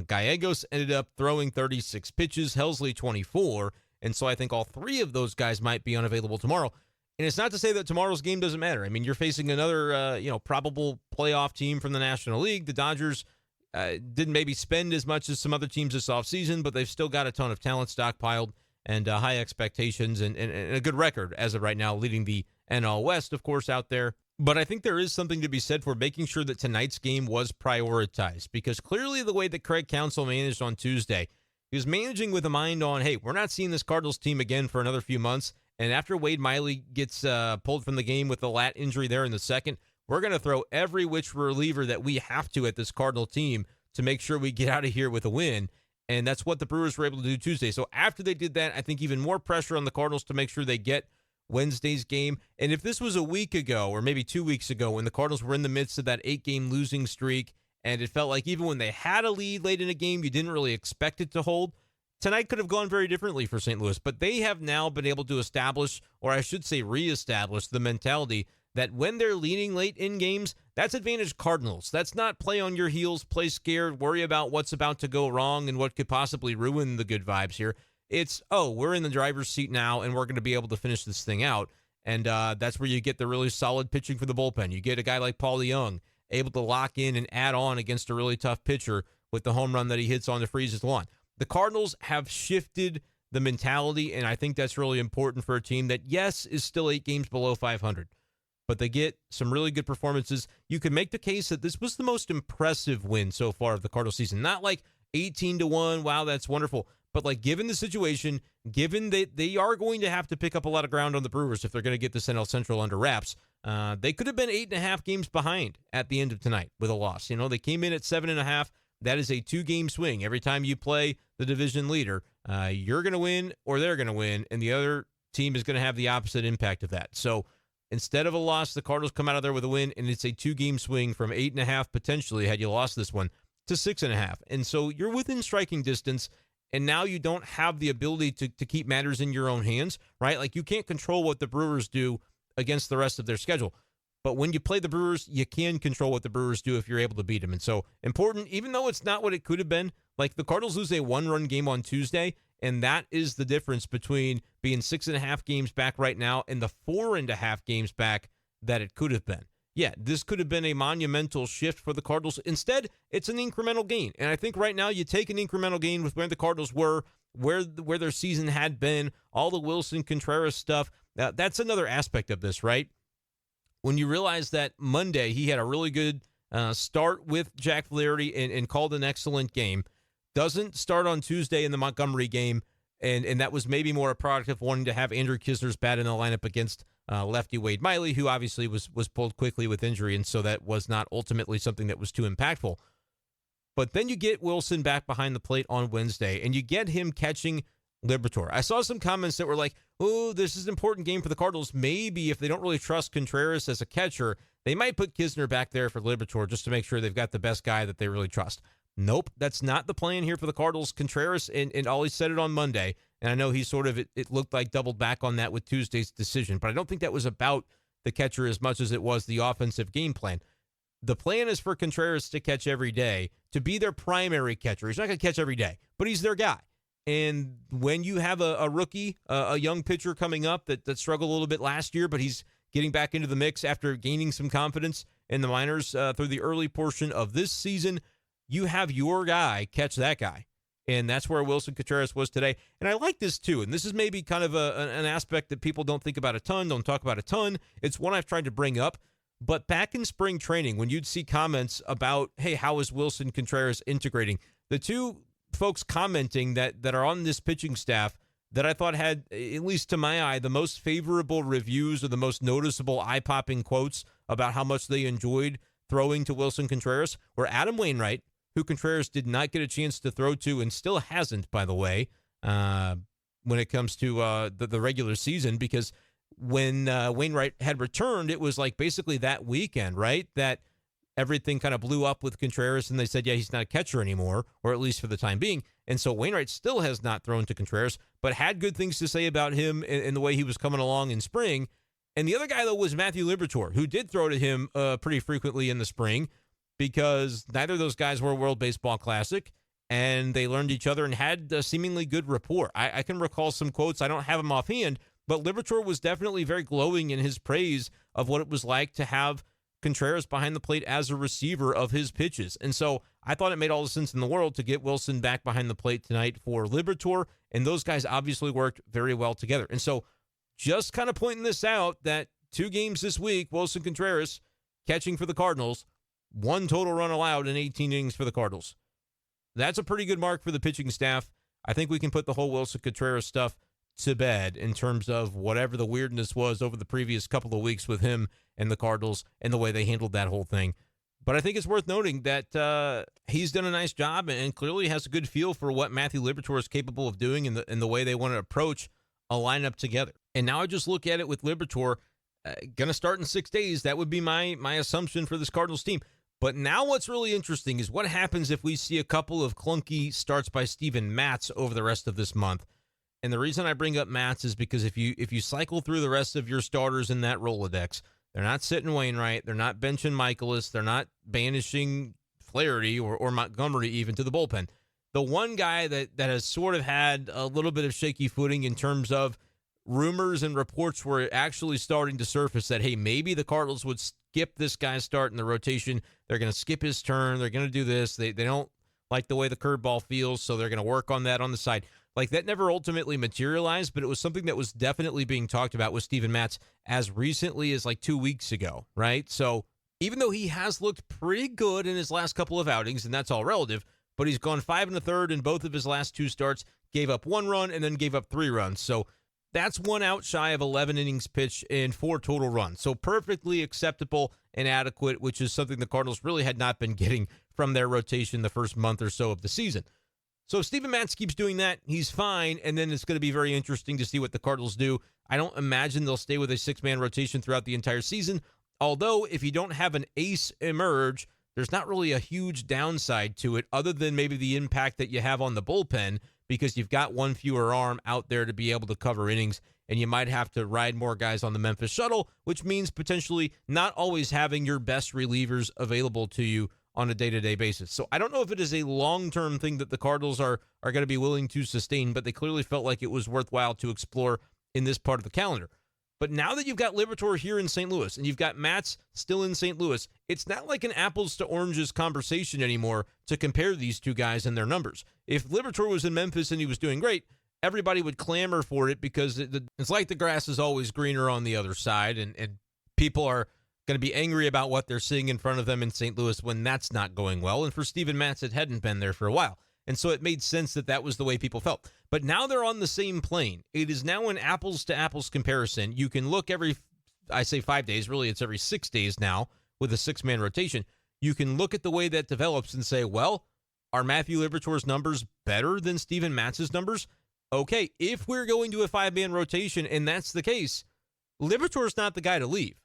Gallegos ended up throwing 36 pitches, Helsley 24, and so I think all 3 of those guys might be unavailable tomorrow. And it's not to say that tomorrow's game doesn't matter. I mean, you're facing another, probable playoff team from the National League. The Dodgers didn't maybe spend as much as some other teams this offseason, but they've still got a ton of talent stockpiled and high expectations and a good record as of right now, leading the NL West, of course, out there. But I think there is something to be said for making sure that tonight's game was prioritized, because clearly the way that Craig Counsell managed on Tuesday, he was managing with a mind on, hey, we're not seeing this Cardinals team again for another few months. And after Wade Miley gets pulled from the game with a lat injury there in the 2nd, we're going to throw every which reliever that we have to at this Cardinal team to make sure we get out of here with a win. And that's what the Brewers were able to do Tuesday. So after they did that, I think even more pressure on the Cardinals to make sure they get Wednesday's game. And if this was a week ago or maybe 2 weeks ago when the Cardinals were in the midst of that 8-game losing streak, and it felt like even when they had a lead late in a game, you didn't really expect it to hold, tonight could have gone very differently for St. Louis. But they have now been able to establish, or I should say reestablish, the mentality that when they're leading late in games, that's advantage Cardinals. That's not play on your heels, play scared, worry about what's about to go wrong and what could possibly ruin the good vibes here. It's, oh, we're in the driver's seat now, and we're going to be able to finish this thing out. And that's where you get the really solid pitching for the bullpen. You get a guy like Paul DeJong able to lock in and add on against a really tough pitcher with the home run that he hits on the Freeze's lawn. The Cardinals have shifted the mentality, and I think that's really important for a team that, yes, is still 8 games below 500. But they get some really good performances. You can make the case that this was the most impressive win so far of the Cardinals season. Not like 18-1, wow, that's wonderful. But like given the situation, given that they are going to have to pick up a lot of ground on the Brewers if they're going to get the NL Central under wraps, they could have been 8.5 games behind at the end of tonight with a loss. You know, they came in at 7.5. That is a 2-game swing. Every time you play the division leader, you're going to win or they're going to win, and the other team is going to have the opposite impact of that. So instead of a loss, the Cardinals come out of there with a win, and it's a 2-game swing from 8.5 potentially, had you lost this one, to 6.5. And so you're within striking distance, and now you don't have the ability to keep matters in your own hands, right? Like you can't control what the Brewers do against the rest of their schedule. But when you play the Brewers, you can control what the Brewers do if you're able to beat them. And so important, even though it's not what it could have been, like the Cardinals lose a 1-run game on Tuesday, and that is the difference between being 6.5 games back right now and the 4.5 games back that it could have been. Yeah, this could have been a monumental shift for the Cardinals. Instead, it's an incremental gain. And I think right now you take an incremental gain with where the Cardinals were, where their season had been, all the Wilson Contreras stuff. That's another aspect of this, right? When you realize that Monday he had a really good start with Jack Flaherty and called an excellent game, doesn't start on Tuesday in the Montgomery game, and that was maybe more a product of wanting to have Andrew Kisner's bat in the lineup against lefty Wade Miley, who obviously was pulled quickly with injury, and so that was not ultimately something that was too impactful. But then you get Wilson back behind the plate on Wednesday, and you get him catching Liberatore. I saw some comments that were like, oh, this is an important game for the Cardinals. Maybe if they don't really trust Contreras as a catcher, they might put Kisner back there for Liberatore just to make sure they've got the best guy that they really trust. Nope, that's not the plan here for the Cardinals. Contreras, and Ollie said it on Monday, and I know he sort of, it looked like doubled back on that with Tuesday's decision, but I don't think that was about the catcher as much as it was the offensive game plan. The plan is for Contreras to catch every day, to be their primary catcher. He's not going to catch every day, but he's their guy. And when you have a rookie, a young pitcher coming up that struggled a little bit last year, but he's getting back into the mix after gaining some confidence in the minors through the early portion of this season, you have your guy catch that guy. And that's where Wilson Contreras was today. And I like this too. And this is maybe kind of an aspect that people don't think about a ton, don't talk about a ton. It's one I've tried to bring up. But back in spring training, when you'd see comments about, hey, how is Wilson Contreras integrating? The two folks commenting that are on this pitching staff that I thought had, at least to my eye, the most favorable reviews or the most noticeable eye-popping quotes about how much they enjoyed throwing to Wilson Contreras were Adam Wainwright, who Contreras did not get a chance to throw to and still hasn't, by the way, when it comes to the regular season, because when Wainwright had returned, it was like basically that weekend, right, that everything kind of blew up with Contreras, and they said, yeah, he's not a catcher anymore, or at least for the time being. And so Wainwright still has not thrown to Contreras, but had good things to say about him in the way he was coming along in spring. And the other guy, though, was Matthew Liberatore, who did throw to him pretty frequently in the spring, because neither of those guys were a World Baseball Classic, and they learned each other and had a seemingly good rapport. I can recall some quotes. I don't have them offhand, but Liberatore was definitely very glowing in his praise of what it was like to have Contreras behind the plate as a receiver of his pitches. And so I thought it made all the sense in the world to get Wilson back behind the plate tonight for Liberatore, and those guys obviously worked very well together. And so just kind of pointing this out, that 2 games this week, Wilson Contreras catching for the Cardinals, 1 total run allowed in 18 innings for the Cardinals. That's a pretty good mark for the pitching staff. I think we can put the whole Wilson Contreras stuff to bed in terms of whatever the weirdness was over the previous couple of weeks with him and the Cardinals and the way they handled that whole thing. But I think it's worth noting that he's done a nice job and clearly has a good feel for what Matthew Liberatore is capable of doing in the way they want to approach a lineup together. And now I just look at it with Liberatore, going to start in 6 days. That would be my assumption for this Cardinals team. But now what's really interesting is what happens if we see a couple of clunky starts by Steven Matz over the rest of this month. And the reason I bring up Matz is because if you cycle through the rest of your starters in that Rolodex, They're not sitting Wainwright. They're not benching Michaelis. They're not banishing Flaherty or Montgomery even to the bullpen. The one guy that has sort of had a little bit of shaky footing in terms of rumors and reports were actually starting to surface that, hey, maybe the Cardinals would skip this guy's start in the rotation. They're going to skip his turn. They're going to do this. They don't like the way the curveball feels, so they're going to work on that on the side. Like, that never ultimately materialized, but it was something that was definitely being talked about with Steven Matz as recently as like 2 weeks ago, right? So even though he has looked pretty good in his last couple of outings, and that's all relative, but he's gone 5 1/3 in both of his last 2 starts, gave up 1 run, and then gave up 3 runs. So that's 1 out shy of 11 innings pitched and 4 total runs. So perfectly acceptable and adequate, which is something the Cardinals really had not been getting from their rotation the first month or so of the season. So if Steven Matz keeps doing that, he's fine, and then it's going to be very interesting to see what the Cardinals do. I don't imagine they'll stay with a 6-man rotation throughout the entire season, although if you don't have an ace emerge, there's not really a huge downside to it other than maybe the impact that you have on the bullpen because you've got one fewer arm out there to be able to cover innings, and you might have to ride more guys on the Memphis shuttle, which means potentially not always having your best relievers available to you on a day-to-day basis. So I don't know if it is a long-term thing that the Cardinals are going to be willing to sustain, but they clearly felt like it was worthwhile to explore in this part of the calendar. But now that you've got Liberatore here in St. Louis and you've got Matz still in St. Louis, it's not like an apples to oranges conversation anymore to compare these two guys and their numbers. If Liberatore was in Memphis and he was doing great, everybody would clamor for it because it's like the grass is always greener on the other side, and people are going to be angry about what they're seeing in front of them in St. Louis when that's not going well. And for Steven Matz, it hadn't been there for a while. And so it made sense that that was the way people felt. But now they're on the same plane. It is now an apples-to-apples comparison. You can look I say 5 days, really it's every 6 days now with a 6-man rotation. You can look at the way that develops and say, well, are Matthew Liberatore's numbers better than Steven Matz's numbers? Okay, if we're going to a 5-man rotation and that's the case, Liberatore's not the guy to leave.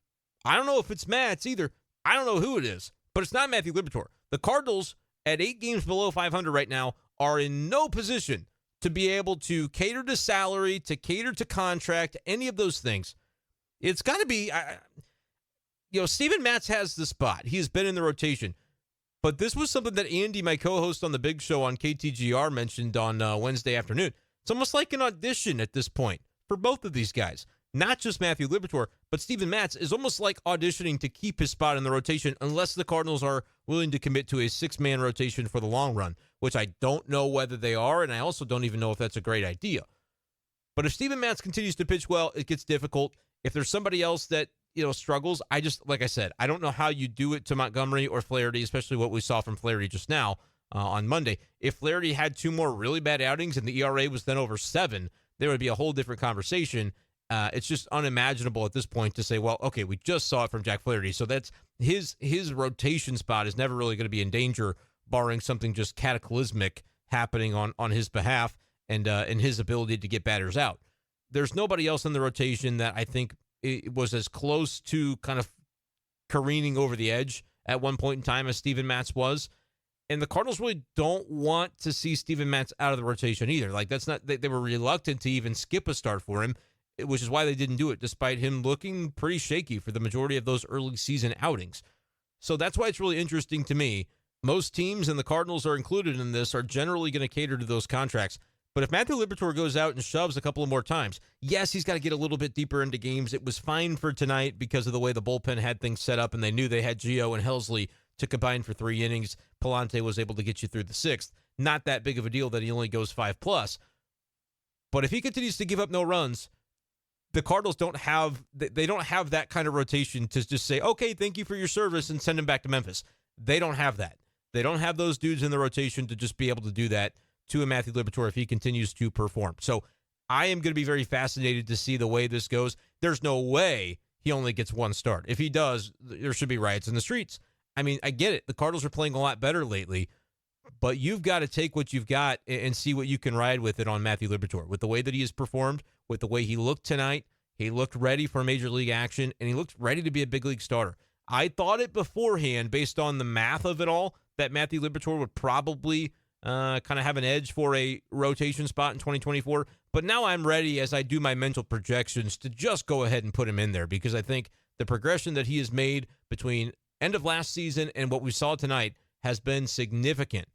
I don't know if it's Matz either. I don't know who it is, but it's not Matthew Liberatore. The Cardinals, at 8 games below 500 right now, are in no position to be able to cater to salary, to cater to contract, any of those things. It's got to be, Steven Matz has the spot. He has been in the rotation. But this was something that Andy, my co-host on The Big Show on KTGR, mentioned on Wednesday afternoon. It's almost like an audition at this point for both of these guys. Not just Matthew Liberatore, but Steven Matz is almost like auditioning to keep his spot in the rotation unless the Cardinals are willing to commit to a 6-man rotation for the long run, which I don't know whether they are, and I also don't even know if that's a great idea. But if Steven Matz continues to pitch well, it gets difficult. If there's somebody else that struggles, like I said, I don't know how you do it to Montgomery or Flaherty, especially what we saw from Flaherty just now on Monday. If Flaherty had 2 more really bad outings and the ERA was then over 7, there would be a whole different conversation. It's just unimaginable at this point to say, well, okay, we just saw it from Jack Flaherty, so that's his rotation spot is never really going to be in danger, barring something just cataclysmic happening on his behalf and his ability to get batters out. There's nobody else in the rotation that I think it was as close to kind of careening over the edge at one point in time as Steven Matz was. And the Cardinals really don't want to see Steven Matz out of the rotation either. Like, that's not, they were reluctant to even skip a start for him, which is why they didn't do it, despite him looking pretty shaky for the majority of those early season outings. So that's why it's really interesting to me. Most teams, and the Cardinals are included in this, are generally going to cater to those contracts. But if Matthew Liberatore goes out and shoves a couple of more times, yes, he's got to get a little bit deeper into games. It was fine for tonight because of the way the bullpen had things set up, and they knew they had Gio and Helsley to combine for 3 innings. Palante was able to get you through the 6th. Not that big of a deal that he only goes 5+. But if he continues to give up no runs, the Cardinals don't have that kind of rotation to just say, okay, thank you for your service and send him back to Memphis. They don't have that. They don't have those dudes in the rotation to just be able to do that to a Matthew Liberatore if he continues to perform. So I am going to be very fascinated to see the way this goes. There's no way he only gets 1 start. If he does, there should be riots in the streets. I mean, I get it. The Cardinals are playing a lot better lately, but you've got to take what you've got and see what you can ride with it on Matthew Liberatore. With the way that he has performed, with the way he looked tonight, he looked ready for major league action, and he looked ready to be a big league starter. I thought it beforehand, based on the math of it all, that Matthew Liberatore would probably kind of have an edge for a rotation spot in 2024. But now I'm ready, as I do my mental projections, to just go ahead and put him in there because I think the progression that he has made between end of last season and what we saw tonight has been significant.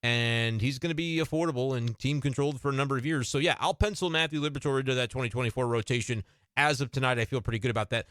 And he's going to be affordable and team controlled for a number of years. So, yeah, I'll pencil Matthew Liberatore into that 2024 rotation. As of tonight, I feel pretty good about that.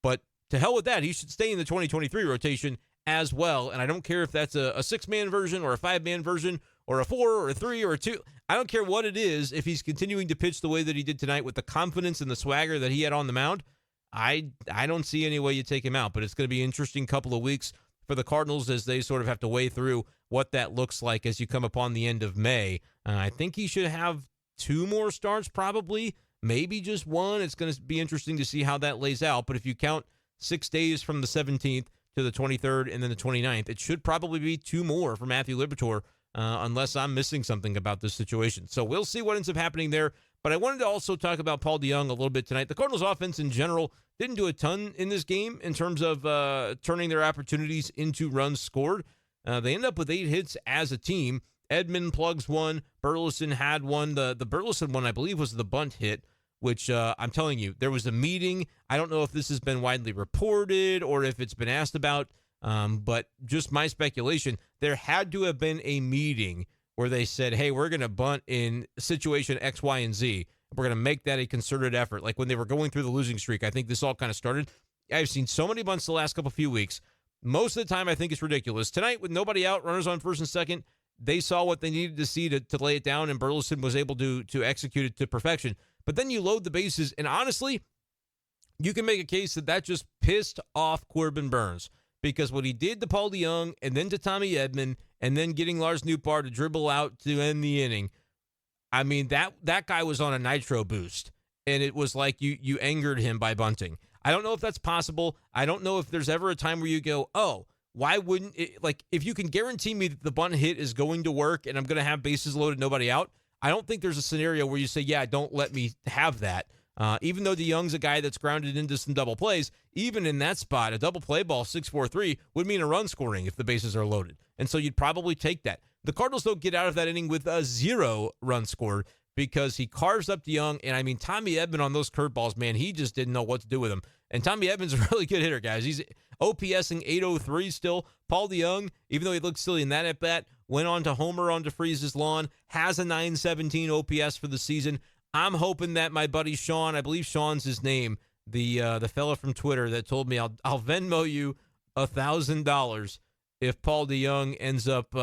But to hell with that, he should stay in the 2023 rotation as well. And I don't care if that's a six-man version or a five-man version or a 4 or a 3 or a 2. I don't care what it is. If he's continuing to pitch the way that he did tonight with the confidence and the swagger that he had on the mound, I don't see any way you take him out. But it's going to be an interesting couple of weeks for the Cardinals as they sort of have to weigh through what that looks like as you come upon the end of May. I think he should have 2 more starts probably, maybe just 1. It's going to be interesting to see how that lays out. But if you count 6 days from the 17th to the 23rd and then the 29th, it should probably be 2 more for Matthew Liberatore, unless I'm missing something about this situation. So we'll see what ends up happening there. But I wanted to also talk about Paul DeJong a little bit tonight. The Cardinals offense in general didn't do a ton in this game in terms of turning their opportunities into runs scored. They end up with 8 hits as a team. Edman plugs 1. Burleson had 1. The Burleson one, I believe, was the bunt hit, which I'm telling you, there was a meeting. I don't know if this has been widely reported or if it's been asked about, but just my speculation, there had to have been a meeting where they said, hey, we're going to bunt in situation X, Y, and Z. We're going to make that a concerted effort. Like when they were going through the losing streak, I think this all kind of started. I've seen so many bunts the last few weeks. Most of the time, I think it's ridiculous. Tonight, with nobody out, runners on first and second, they saw what they needed to see to lay it down, and Burleson was able to execute it to perfection. But then you load the bases, and honestly, you can make a case that just pissed off Corbin Burnes, because what he did to Paul DeJong and then to Tommy Edman and then getting Lars Nootbaar to dribble out to end the inning, I mean, that guy was on a nitro boost, and it was like you angered him by bunting. I don't know if that's possible. I don't know if there's ever a time where you go, oh, why wouldn't it? Like, if you can guarantee me that the bunt hit is going to work and I'm going to have bases loaded, nobody out, I don't think there's a scenario where you say, yeah, don't let me have that. Even though DeJong's a guy that's grounded into some double plays, even in that spot, a double play ball, 6-4-3, would mean a run scoring if the bases are loaded. And so you'd probably take that. The Cardinals don't get out of that inning with a 0 run scored because he carves up DeJong. And I mean, Tommy Edman on those curveballs, man, he just didn't know what to do with them. And Tommy Edman's a really good hitter, guys. He's OPSing 803 still. Paul DeJong, even though he looked silly in that at-bat, went on to homer on DeFreeze's lawn, has a 917 OPS for the season. I'm hoping that my buddy Sean, I believe Sean's his name, the fella from Twitter that told me I'll Venmo you $1,000 if Paul DeJong ends up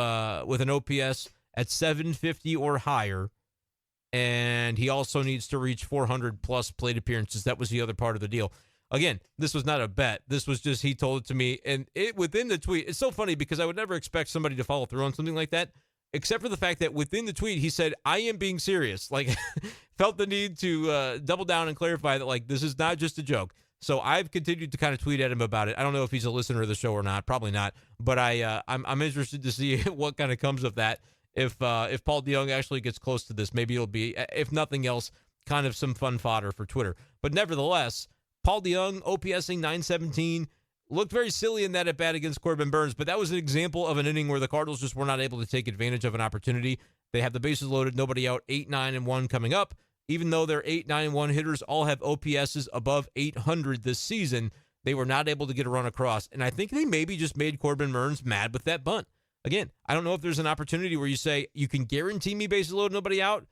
with an OPS at 750 or higher, and he also needs to reach 400-plus plate appearances. That was the other part of the deal. Again, this was not a bet. This was just he told it to me, and it within the tweet. It's so funny because I would never expect somebody to follow through on something like that, except for the fact that within the tweet, he said, I am being serious. Like, felt the need to double down and clarify that, like, this is not just a joke. So I've continued to kind of tweet at him about it. I don't know if he's a listener of the show or not. Probably not. But I'm interested to see what kind of comes of that. If Paul DeJong actually gets close to this, maybe it'll be, if nothing else, kind of some fun fodder for Twitter. But nevertheless, Paul DeJong, OPSing 917, looked very silly in that at-bat against Corbin Burnes, but that was an example of an inning where the Cardinals just were not able to take advantage of an opportunity. They have the bases loaded, nobody out, 8-9-1 coming up. Even though their 8-9-1 hitters all have OPSs above 800 this season, they were not able to get a run across. And I think they maybe just made Corbin Burnes mad with that bunt. Again, I don't know if there's an opportunity where you say, you can guarantee me bases loaded, nobody out,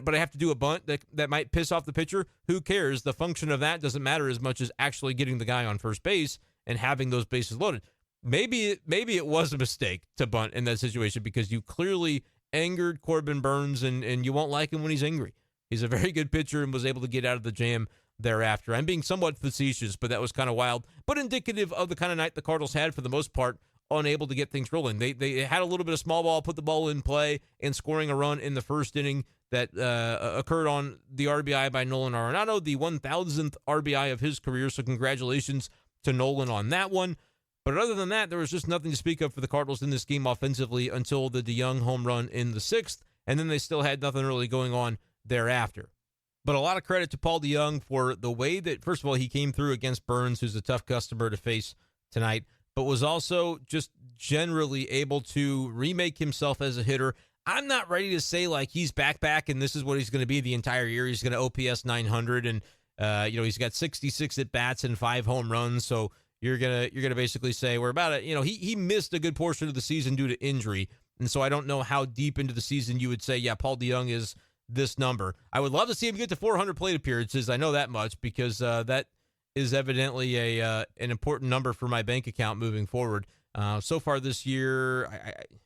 but I have to do a bunt that might piss off the pitcher. Who cares? The function of that doesn't matter as much as actually getting the guy on first base and having those bases loaded. Maybe it was a mistake to bunt in that situation because you clearly angered Corbin Burnes, and you won't like him when he's angry. He's a very good pitcher and was able to get out of the jam thereafter. I'm being somewhat facetious, but that was kind of wild, but indicative of the kind of night the Cardinals had for the most part, unable to get things rolling. They had a little bit of small ball, put the ball in play, and scoring a run in the first inning that occurred on the RBI by Nolan Arenado, the 1,000th RBI of his career, so congratulations to Nolan on that one. But other than that, there was just nothing to speak of for the Cardinals in this game offensively until the DeJong home run in the 6th, and then they still had nothing really going on thereafter. But a lot of credit to Paul DeJong for the way that, first of all, he came through against Burnes, who's a tough customer to face tonight, but was also just generally able to remake himself as a hitter. I'm not ready to say like he's back and this is what he's going to be the entire year. He's going to OPS 900 and He's got 66 at bats and 5 home runs. So you're gonna basically say we're about it. He missed a good portion of the season due to injury, and so I don't know how deep into the season you would say, yeah, Paul DeJong is this number. I would love to see him get to 400 plate appearances. I know that much because that is evidently an important number for my bank account moving forward. So far this year,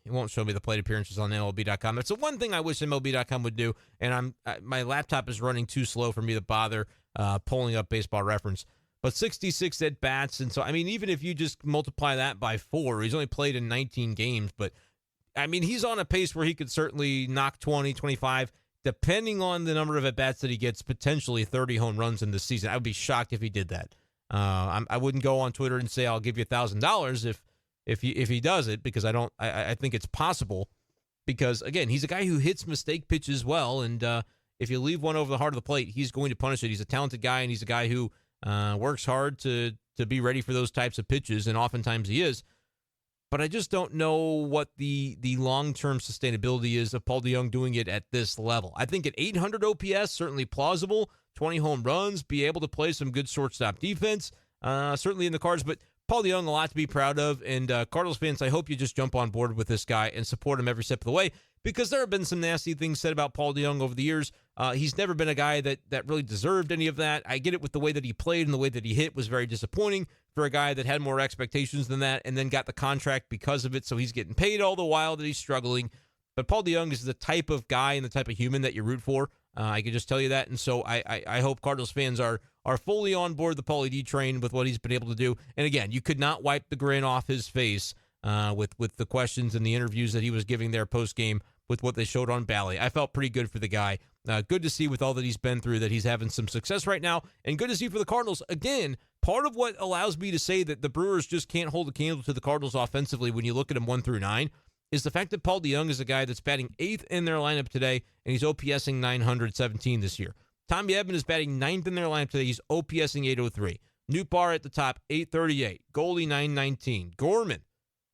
it won't show me the plate appearances on MLB.com. That's the one thing I wish MLB.com would do, and my laptop is running too slow for me to bother pulling up Baseball Reference. But 66 at bats, and so even if you just multiply that by 4, he's only played in 19 games, but he's on a pace where he could certainly knock 20, 25, depending on the number of at bats that he gets, potentially 30 home runs in this season. I would be shocked if he did that. I wouldn't go on Twitter and say I'll give you $1,000 if he does it, because I think it's possible, because again, he's a guy who hits mistake pitches well, and if you leave one over the heart of the plate, he's going to punish it. He's a talented guy, and he's a guy who works hard to be ready for those types of pitches, and oftentimes he is. But I just don't know what the long-term sustainability is of Paul DeJong doing it at this level. I think at 800 OPS, certainly plausible, 20 home runs, be able to play some good shortstop defense, certainly in the cards, but Paul DeJong, a lot to be proud of, and Cardinals fans, I hope you just jump on board with this guy and support him every step of the way, because there have been some nasty things said about Paul DeJong over the years. He's never been a guy that really deserved any of that. I get it with the way that he played and the way that he hit was very disappointing for a guy that had more expectations than that and then got the contract because of it, so he's getting paid all the while that he's struggling. But Paul DeJong is the type of guy and the type of human that you root for. I can just tell you that, and so I hope Cardinals fans are fully on board the Paulie D train with what he's been able to do. And again, you could not wipe the grin off his face with the questions and the interviews that he was giving there post-game with what they showed on Bally. I felt pretty good for the guy. Good to see with all that he's been through that he's having some success right now, and good to see for the Cardinals. Again, part of what allows me to say that the Brewers just can't hold a candle to the Cardinals offensively when you look at them 1 through 9 is the fact that Paul DeJong is a guy that's batting 8th in their lineup today, and he's OPSing 917 this year. Tommy Edman is batting 9th in their lineup today. He's OPSing 803. Nootbaar at the top, 838. Goldie, 919. Gorman,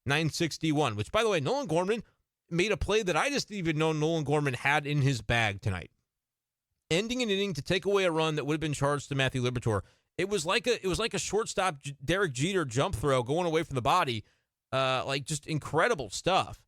961, which, by the way, Nolan Gorman made a play that I just didn't even know Nolan Gorman had in his bag tonight. Ending an inning to take away a run that would have been charged to Matthew Liberatore. It was like a shortstop Derek Jeter jump throw going away from the body. Just incredible stuff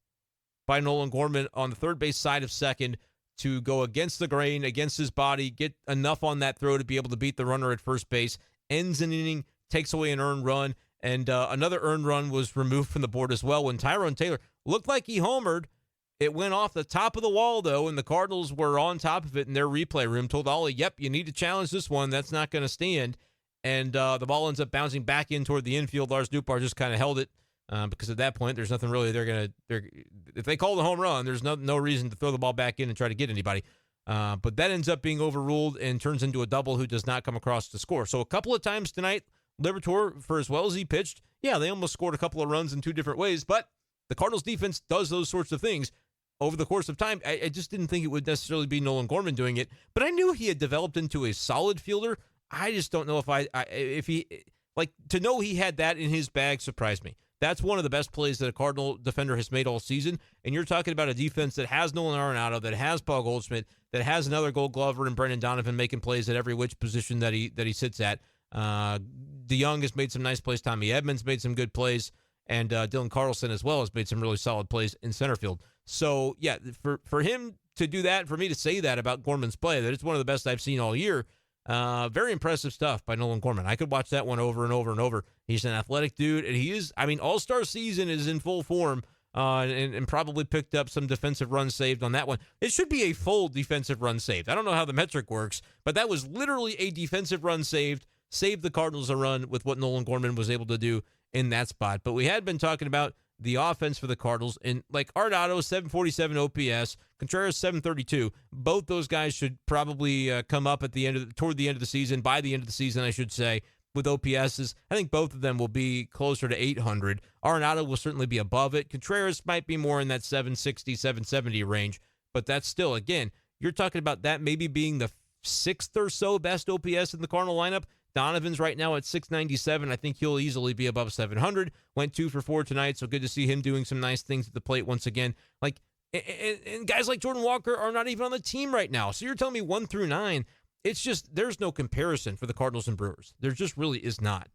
by Nolan Gorman on the third base side of second to go against the grain, against his body, get enough on that throw to be able to beat the runner at first base, ends an inning, takes away an earned run, and another earned run was removed from the board as well when Tyrone Taylor looked like he homered. It went off the top of the wall, though, and the Cardinals were on top of it in their replay room, told Ollie, yep, you need to challenge this one. That's not going to stand. And the ball ends up bouncing back in toward the infield. Lars Nootbaar just kind of held it. Because at that point, there's nothing really if they call the home run, there's no reason to throw the ball back in and try to get anybody. But that ends up being overruled and turns into a double who does not come across to score. So a couple of times tonight, Liberatore, for as well as he pitched, yeah, they almost scored a couple of runs in 2 different ways, but the Cardinals defense does those sorts of things over the course of time. I just didn't think it would necessarily be Nolan Gorman doing it, but I knew he had developed into a solid fielder. I just don't know if he to know he had that in his bag surprised me. That's one of the best plays that a Cardinal defender has made all season. And you're talking about a defense that has Nolan Arenado, that has Paul Goldschmidt, that has another Gold Glover and Brendan Donovan making plays at every which position that he sits at. DeJong has made some nice plays. Tommy Edman's made some good plays. And Dylan Carlson as well has made some really solid plays in center field. So, yeah, for him to do that, for me to say that about Gorman's play, that it's one of the best I've seen all year, very impressive stuff by Nolan Gorman. I could watch that one over and over and over. He's an athletic dude, and he is, All-Star season is in full form, and probably picked up some defensive runs saved on that one. It should be a full defensive run saved. I don't know how the metric works, but that was literally a defensive run saved the Cardinals a run with what Nolan Gorman was able to do in that spot. But we had been talking about the offense for the Cardinals, and like Arenado, 747 OPS, Contreras, 732. Both those guys should probably come up at toward the end of the season, by the end of the season, I should say, with OPSs. I think both of them will be closer to 800. Arenado will certainly be above it. Contreras might be more in that 760, 770 range, but that's still, again, you're talking about that maybe being the 6th or so best OPS in the Cardinal lineup. Donovan's right now at 697. I think he'll easily be above 700. Went 2 for 4 tonight, so good to see him doing some nice things at the plate once again. And guys like Jordan Walker are not even on the team right now. So you're telling me 1 through 9, it's just there's no comparison for the Cardinals and Brewers. There just really is not.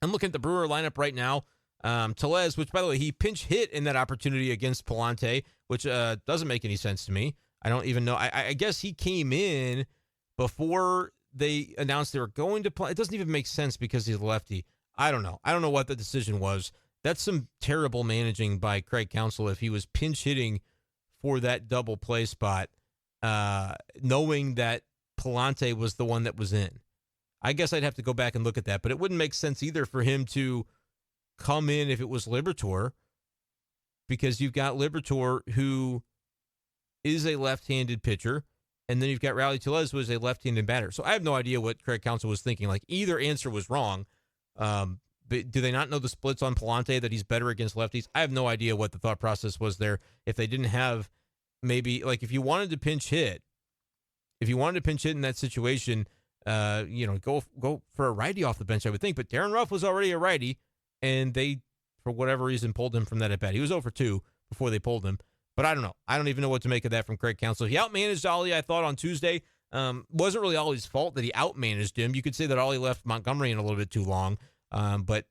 I'm looking at the Brewer lineup right now. Tellez, which, by the way, he pinch hit in that opportunity against Palante, which doesn't make any sense to me. I don't even know. I guess he came in before they announced they were going to play. It doesn't even make sense because he's lefty. I don't know. I don't know what the decision was. That's some terrible managing by Craig Counsell if he was pinch hitting for that double play spot, knowing that Palante was the one that was in. I guess I'd have to go back and look at that, but it wouldn't make sense either for him to come in if it was Liberatore, because you've got Liberatore, who is a left-handed pitcher, and then you've got Rowdy Tellez, who is a left-handed batter. So I have no idea what Craig Counsell was thinking. Like, either answer was wrong. But do they not know the splits on Palante, that he's better against lefties? I have no idea what the thought process was there. If they didn't have maybe, like, if you wanted to pinch hit in that situation, go for a righty off the bench, I would think. But Darren Ruff was already a righty, and they, for whatever reason, pulled him from that at bat. He was 0 for 2 before they pulled him. But I don't know. I don't even know what to make of that from Craig Counsell. He outmanaged Ollie, I thought, on Tuesday. Wasn't really Ollie's fault that he outmanaged him. You could say that Ollie left Montgomery in a little bit too long. But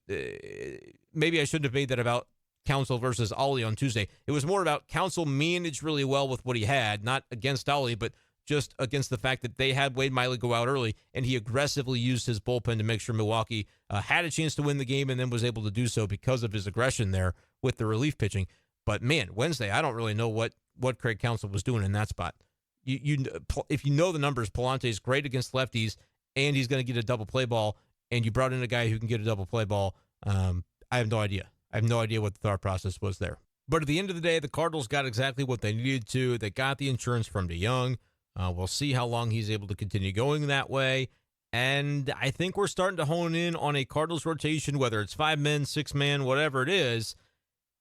maybe I shouldn't have made that about Counsell versus Ollie on Tuesday. It was more about Counsell managed really well with what he had, not against Ollie, but just against the fact that they had Wade Miley go out early, and he aggressively used his bullpen to make sure Milwaukee had a chance to win the game, and then was able to do so because of his aggression there with the relief pitching. But, man, Wednesday, I don't really know what Craig Counsell was doing in that spot. If you know the numbers, Palante is great against lefties, and he's going to get a double play ball, and you brought in a guy who can get a double play ball. I have no idea. I have no idea what the thought process was there. But at the end of the day, the Cardinals got exactly what they needed to. They got the insurance from DeJong. We'll see how long he's able to continue going that way. And I think we're starting to hone in on a Cardinals rotation, whether it's 5-man, 6-man, whatever it is.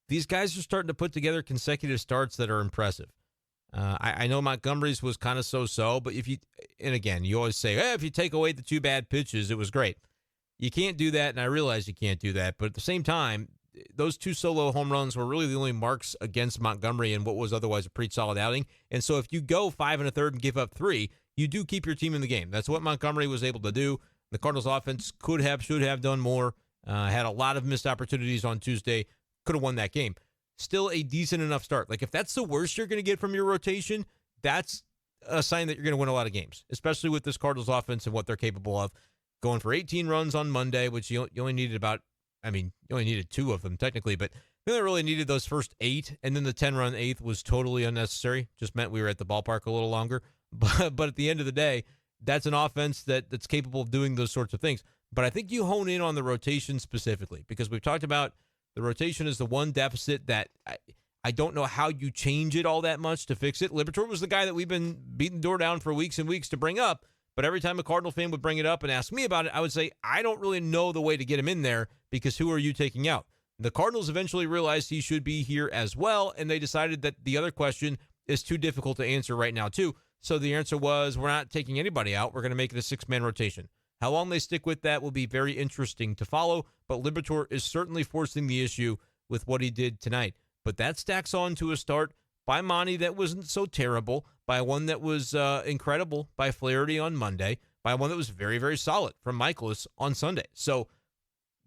These guys are starting to put together consecutive starts that are impressive. I know Montgomery's was kind of so-so, but you always say, if you take away the 2 bad pitches, it was great. You can't do that, and I realize you can't do that. But at the same time, those 2 solo home runs were really the only marks against Montgomery in what was otherwise a pretty solid outing. And so if you go 5 1/3 and give up 3, you do keep your team in the game. That's what Montgomery was able to do. The Cardinals offense should have done more. Had a lot of missed opportunities on Tuesday. Could have won that game. Still a decent enough start. Like, if that's the worst you're going to get from your rotation, that's a sign that you're going to win a lot of games, especially with this Cardinals offense and what they're capable of. Going for 18 runs on Monday, which you only needed you only needed 2 of them technically, but you only really needed those first 8, and then the 10-run 8th was totally unnecessary. Just meant we were at the ballpark a little longer. But at the end of the day, that's an offense that's capable of doing those sorts of things. But I think you hone in on the rotation specifically, because we've talked about the rotation is the one deficit that I don't know how you change it all that much to fix it. Liberatore was the guy that we've been beating the door down for weeks and weeks to bring up, but every time a Cardinal fan would bring it up and ask me about it, I would say, I don't really know the way to get him in there, because who are you taking out? The Cardinals eventually realized he should be here as well, and they decided that the other question is too difficult to answer right now too. So the answer was, we're not taking anybody out. We're going to make it a 6-man rotation. How long they stick with that will be very interesting to follow, but Liberatore is certainly forcing the issue with what he did tonight. But that stacks on to a start by Monty that wasn't so terrible, by one that was incredible by Flaherty on Monday, by one that was very, very solid from Michaelis on Sunday. So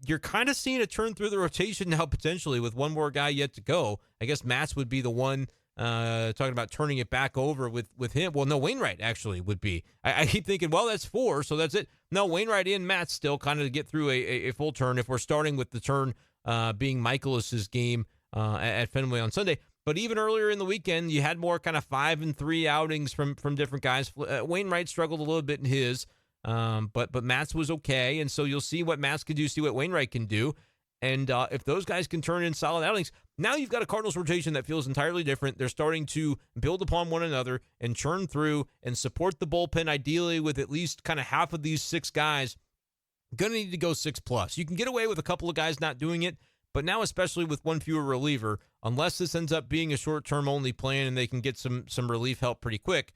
you're kind of seeing a turn through the rotation now, potentially, with one more guy yet to go. I guess Matz would be the one talking about turning it back over with him. Well, no, Wainwright actually would be. I keep thinking, well, that's 4, so that's it. No, Wainwright and Matz still kind of get through a full turn if we're starting with the turn being Michaelis's game at Fenway on Sunday. But even earlier in the weekend, you had more kind of 5 and 3 outings from different guys. Wainwright struggled a little bit in his, but Matz was okay, and so you'll see what Matz can do, see what Wainwright can do. And if those guys can turn in solid outings, now you've got a Cardinals rotation that feels entirely different. They're starting to build upon one another and churn through and support the bullpen, ideally with at least kind of half of these 6 guys. Going to need to go 6+. You can get away with a couple of guys not doing it, but now especially with one fewer reliever, unless this ends up being a short-term only plan and they can get some relief help pretty quick,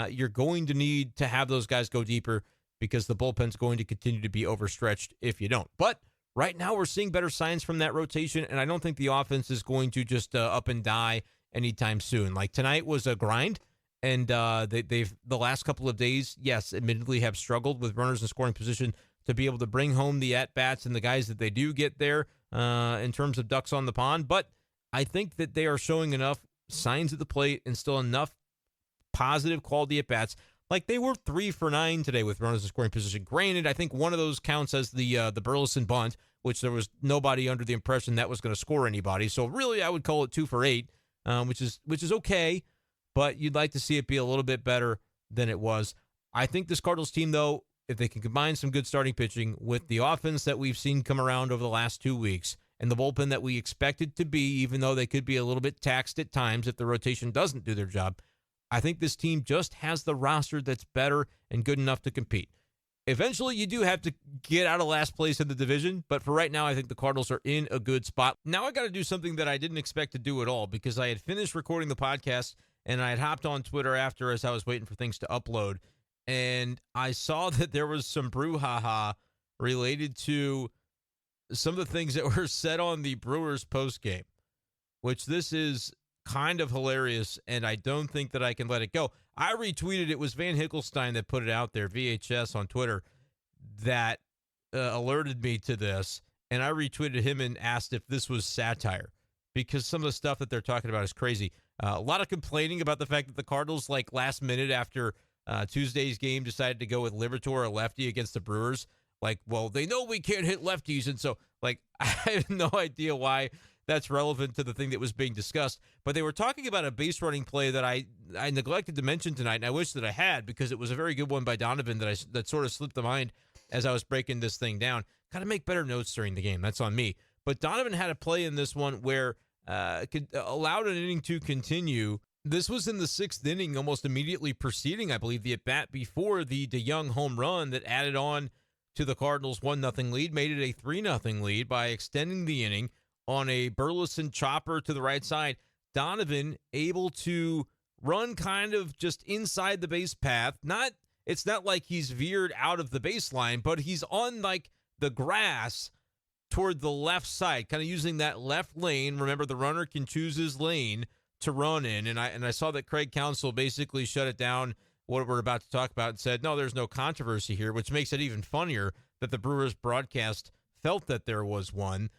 you're going to need to have those guys go deeper, because the bullpen's going to continue to be overstretched if you don't. But right now, we're seeing better signs from that rotation, and I don't think the offense is going to just up and die anytime soon. Like, tonight was a grind, And they've the last couple of days, yes, admittedly have struggled with runners in scoring position to be able to bring home the at-bats and the guys that they do get there in terms of ducks on the pond. But I think that they are showing enough signs at the plate and still enough positive quality at-bats. Like they were 3 for 9 today with runners in scoring position. Granted, I think one of those counts as the Burleson bunt, which there was nobody under the impression that was going to score anybody. So really, I would call it 2 for 8, which is okay. But you'd like to see it be a little bit better than it was. I think this Cardinals team, though, if they can combine some good starting pitching with the offense that we've seen come around over the last 2 weeks and the bullpen that we expected to be, even though they could be a little bit taxed at times if the rotation doesn't do their job, I think this team just has the roster that's better and good enough to compete. Eventually, you do have to get out of last place in the division, but for right now, I think the Cardinals are in a good spot. Now, I got to do something that I didn't expect to do at all because I had finished recording the podcast and I had hopped on Twitter after as I was waiting for things to upload, and I saw that there was some brouhaha related to some of the things that were said on the Brewers postgame, which this is kind of hilarious, and I don't think that I can let it go. I retweeted, it was Van Hickelstein that put it out there, VHS on Twitter, that alerted me to this, and I retweeted him and asked if this was satire, because some of the stuff that they're talking about is crazy. A lot of complaining about the fact that the Cardinals, like last minute after Tuesday's game, decided to go with Liberatore, a lefty, against the Brewers. Like, well, they know we can't hit lefties, and so, like, I have no idea why that's relevant to the thing that was being discussed. But they were talking about a base running play that I neglected to mention tonight, and I wish that I had, because it was a very good one by Donovan that sort of slipped the mind as I was breaking this thing down. Got to make better notes during the game. That's on me. But Donovan had a play in this one where allowed an inning to continue. This was in the 6th inning, almost immediately preceding, I believe, the at-bat before the DeJong home run that added on to the Cardinals' 1-0 lead, made it a 3-0 lead by extending the inning on a Burleson chopper to the right side. Donovan able to run kind of just inside the base path. It's not like he's veered out of the baseline, but he's on like the grass toward the left side, kind of using that left lane. Remember, the runner can choose his lane to run in, and I saw that Craig Counsell basically shut it down, what we're about to talk about, and said, no, there's no controversy here, which makes it even funnier that the Brewers broadcast felt that there was one.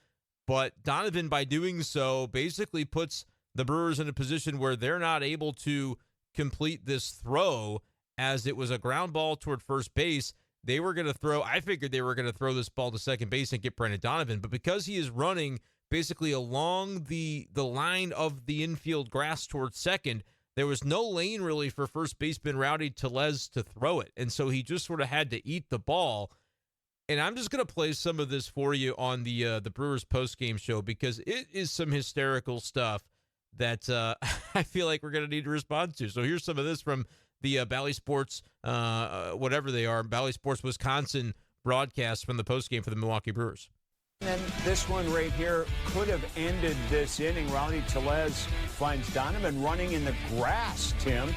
But Donovan, by doing so, basically puts the Brewers in a position where they're not able to complete this throw, as it was a ground ball toward first base. They were going to throw, I figured they were going to throw this ball to second base and get Brenden Donovan, but because he is running basically along the line of the infield grass towards second, there was no lane really for first baseman Rowdy Tellez to throw it. And so he just sort of had to eat the ball. And I'm just going to play some of this for you on the Brewers postgame show, because it is some hysterical stuff that I feel like we're going to need to respond to. So here's some of this from the Bally Sports, whatever they are, Bally Sports Wisconsin broadcast from the postgame for the Milwaukee Brewers. And this one right here could have ended this inning. Rowdy Tellez finds Donovan running in the grass, Tim.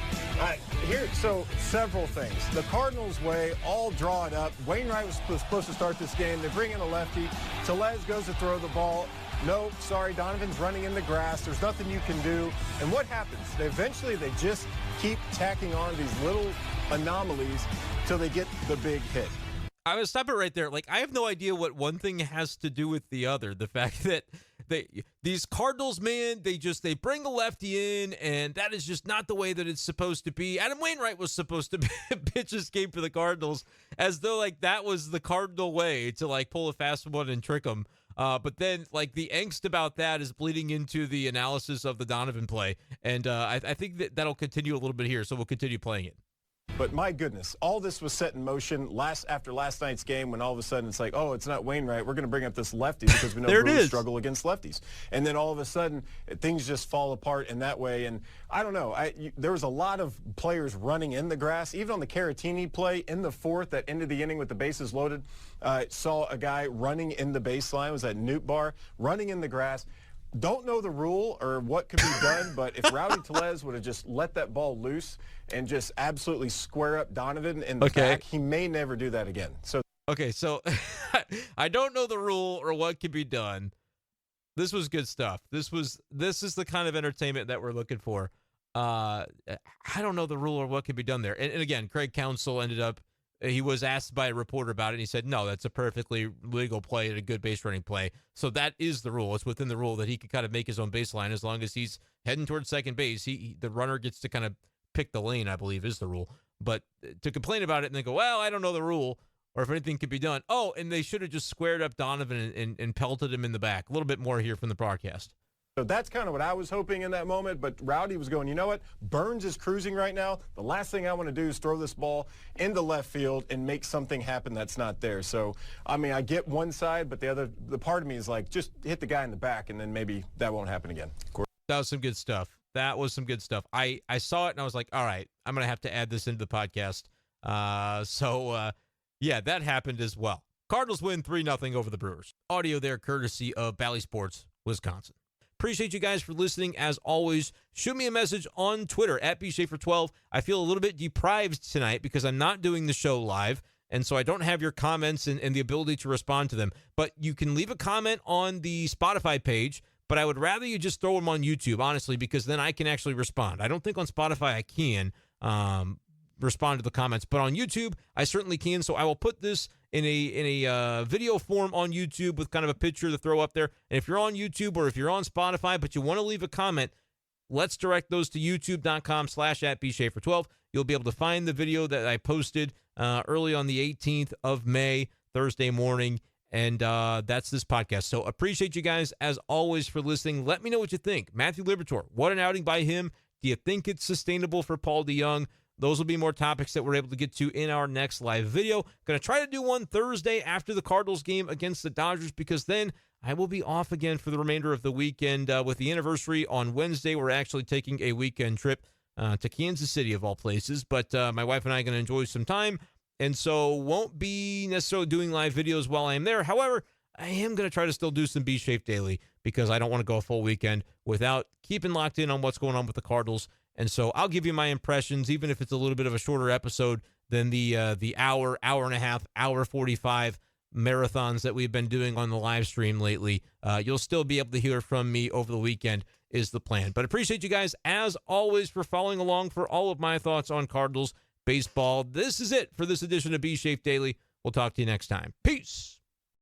So several things. The Cardinals way, all draw it up. Wainwright was supposed to start this game. They bring in a lefty. Tellez goes to throw the ball. No, sorry, Donovan's running in the grass. There's nothing you can do. And what happens? Eventually they just keep tacking on these little anomalies till they get the big hit. I would stop it right there. Like, I have no idea what one thing has to do with the other. The fact that these Cardinals, man, they bring a lefty in, and that is just not the way that it's supposed to be. Adam Wainwright was supposed to pitch this game for the Cardinals, as though like that was the Cardinal way to like pull a fast one and trick them. But then like the angst about that is bleeding into the analysis of the Donovan play, and I think that'll continue a little bit here. So we'll continue playing it. But my goodness, all this was set in motion after last night's game, when all of a sudden it's like, oh, it's not Wainwright. We're going to bring up this lefty because we know Brewers struggle against lefties. And then all of a sudden things just fall apart in that way. And I don't know. There was a lot of players running in the grass, even on the Caratini play in the 4th that ended the inning with the bases loaded. Saw a guy running in the baseline. It was at Newt Bar, running in the grass. Don't know the rule or what could be done, but if Rowdy Tellez would have just let that ball loose and just absolutely square up Donovan in the back, he may never do that again. So I don't know the rule or what could be done. This was good stuff. This is the kind of entertainment that we're looking for I don't know the rule or what could be done there. And again, Craig Counsell ended up, he was asked by a reporter about it, and he said, no, that's a perfectly legal play and a good base running play. So that is the rule. It's within the rule that he could kind of make his own baseline as long as he's heading towards second base. The runner gets to kind of pick the lane, I believe, is the rule. But to complain about it and then go, well, I don't know the rule, or if anything could be done. Oh, and they should have just squared up Donovan and pelted him in the back. A little bit more here from the broadcast. So that's kind of what I was hoping in that moment, but Rowdy was going, you know what? Burns is cruising right now. The last thing I want to do is throw this ball into left field and make something happen that's not there. So, I mean, I get one side, but the part of me is like, just hit the guy in the back, and then maybe that won't happen again. That was some good stuff. I saw it, and I was like, all right, I'm going to have to add this into the podcast. Yeah, that happened as well. Cardinals win 3-0 over the Brewers. Audio there courtesy of Bally Sports, Wisconsin. Appreciate you guys for listening. As always, shoot me a message on Twitter at B-Schaefer12. I feel a little bit deprived tonight because I'm not doing the show live, and so I don't have your comments and the ability to respond to them. But you can leave a comment on the Spotify page, but I would rather you just throw them on YouTube, honestly, because then I can actually respond. I don't think on Spotify I can respond to the comments, but on YouTube I certainly can. So I will put this in a video form on YouTube with kind of a picture to throw up there. And if you're on YouTube or if you're on Spotify but you want to leave a comment, let's direct those to youtube.com/@B-Schaefer12. You'll be able to find the video that I posted early on the 18th of May, Thursday morning. And that's this podcast. So appreciate you guys, as always, for listening. Let me know what you think. Matthew Liberatore, what an outing by him. Do you think it's sustainable for Paul DeJong? Those will be more topics that we're able to get to in our next live video. Going to try to do one Thursday after the Cardinals game against the Dodgers, because then I will be off again for the remainder of the weekend. With the anniversary on Wednesday, we're actually taking a weekend trip to Kansas City, of all places. But my wife and I are going to enjoy some time, and so won't be necessarily doing live videos while I am there. However, I am going to try to still do some B-Schaeff Daily, because I don't want to go a full weekend without keeping locked in on what's going on with the Cardinals. And so I'll give you my impressions, even if it's a little bit of a shorter episode than the hour and a half, hour 45 marathons that we've been doing on the live stream lately. You'll still be able to hear from me over the weekend is the plan. But appreciate you guys, as always, for following along for all of my thoughts on Cardinals baseball. This is it for this edition of B-Schaeff Daily. We'll talk to you next time. Peace.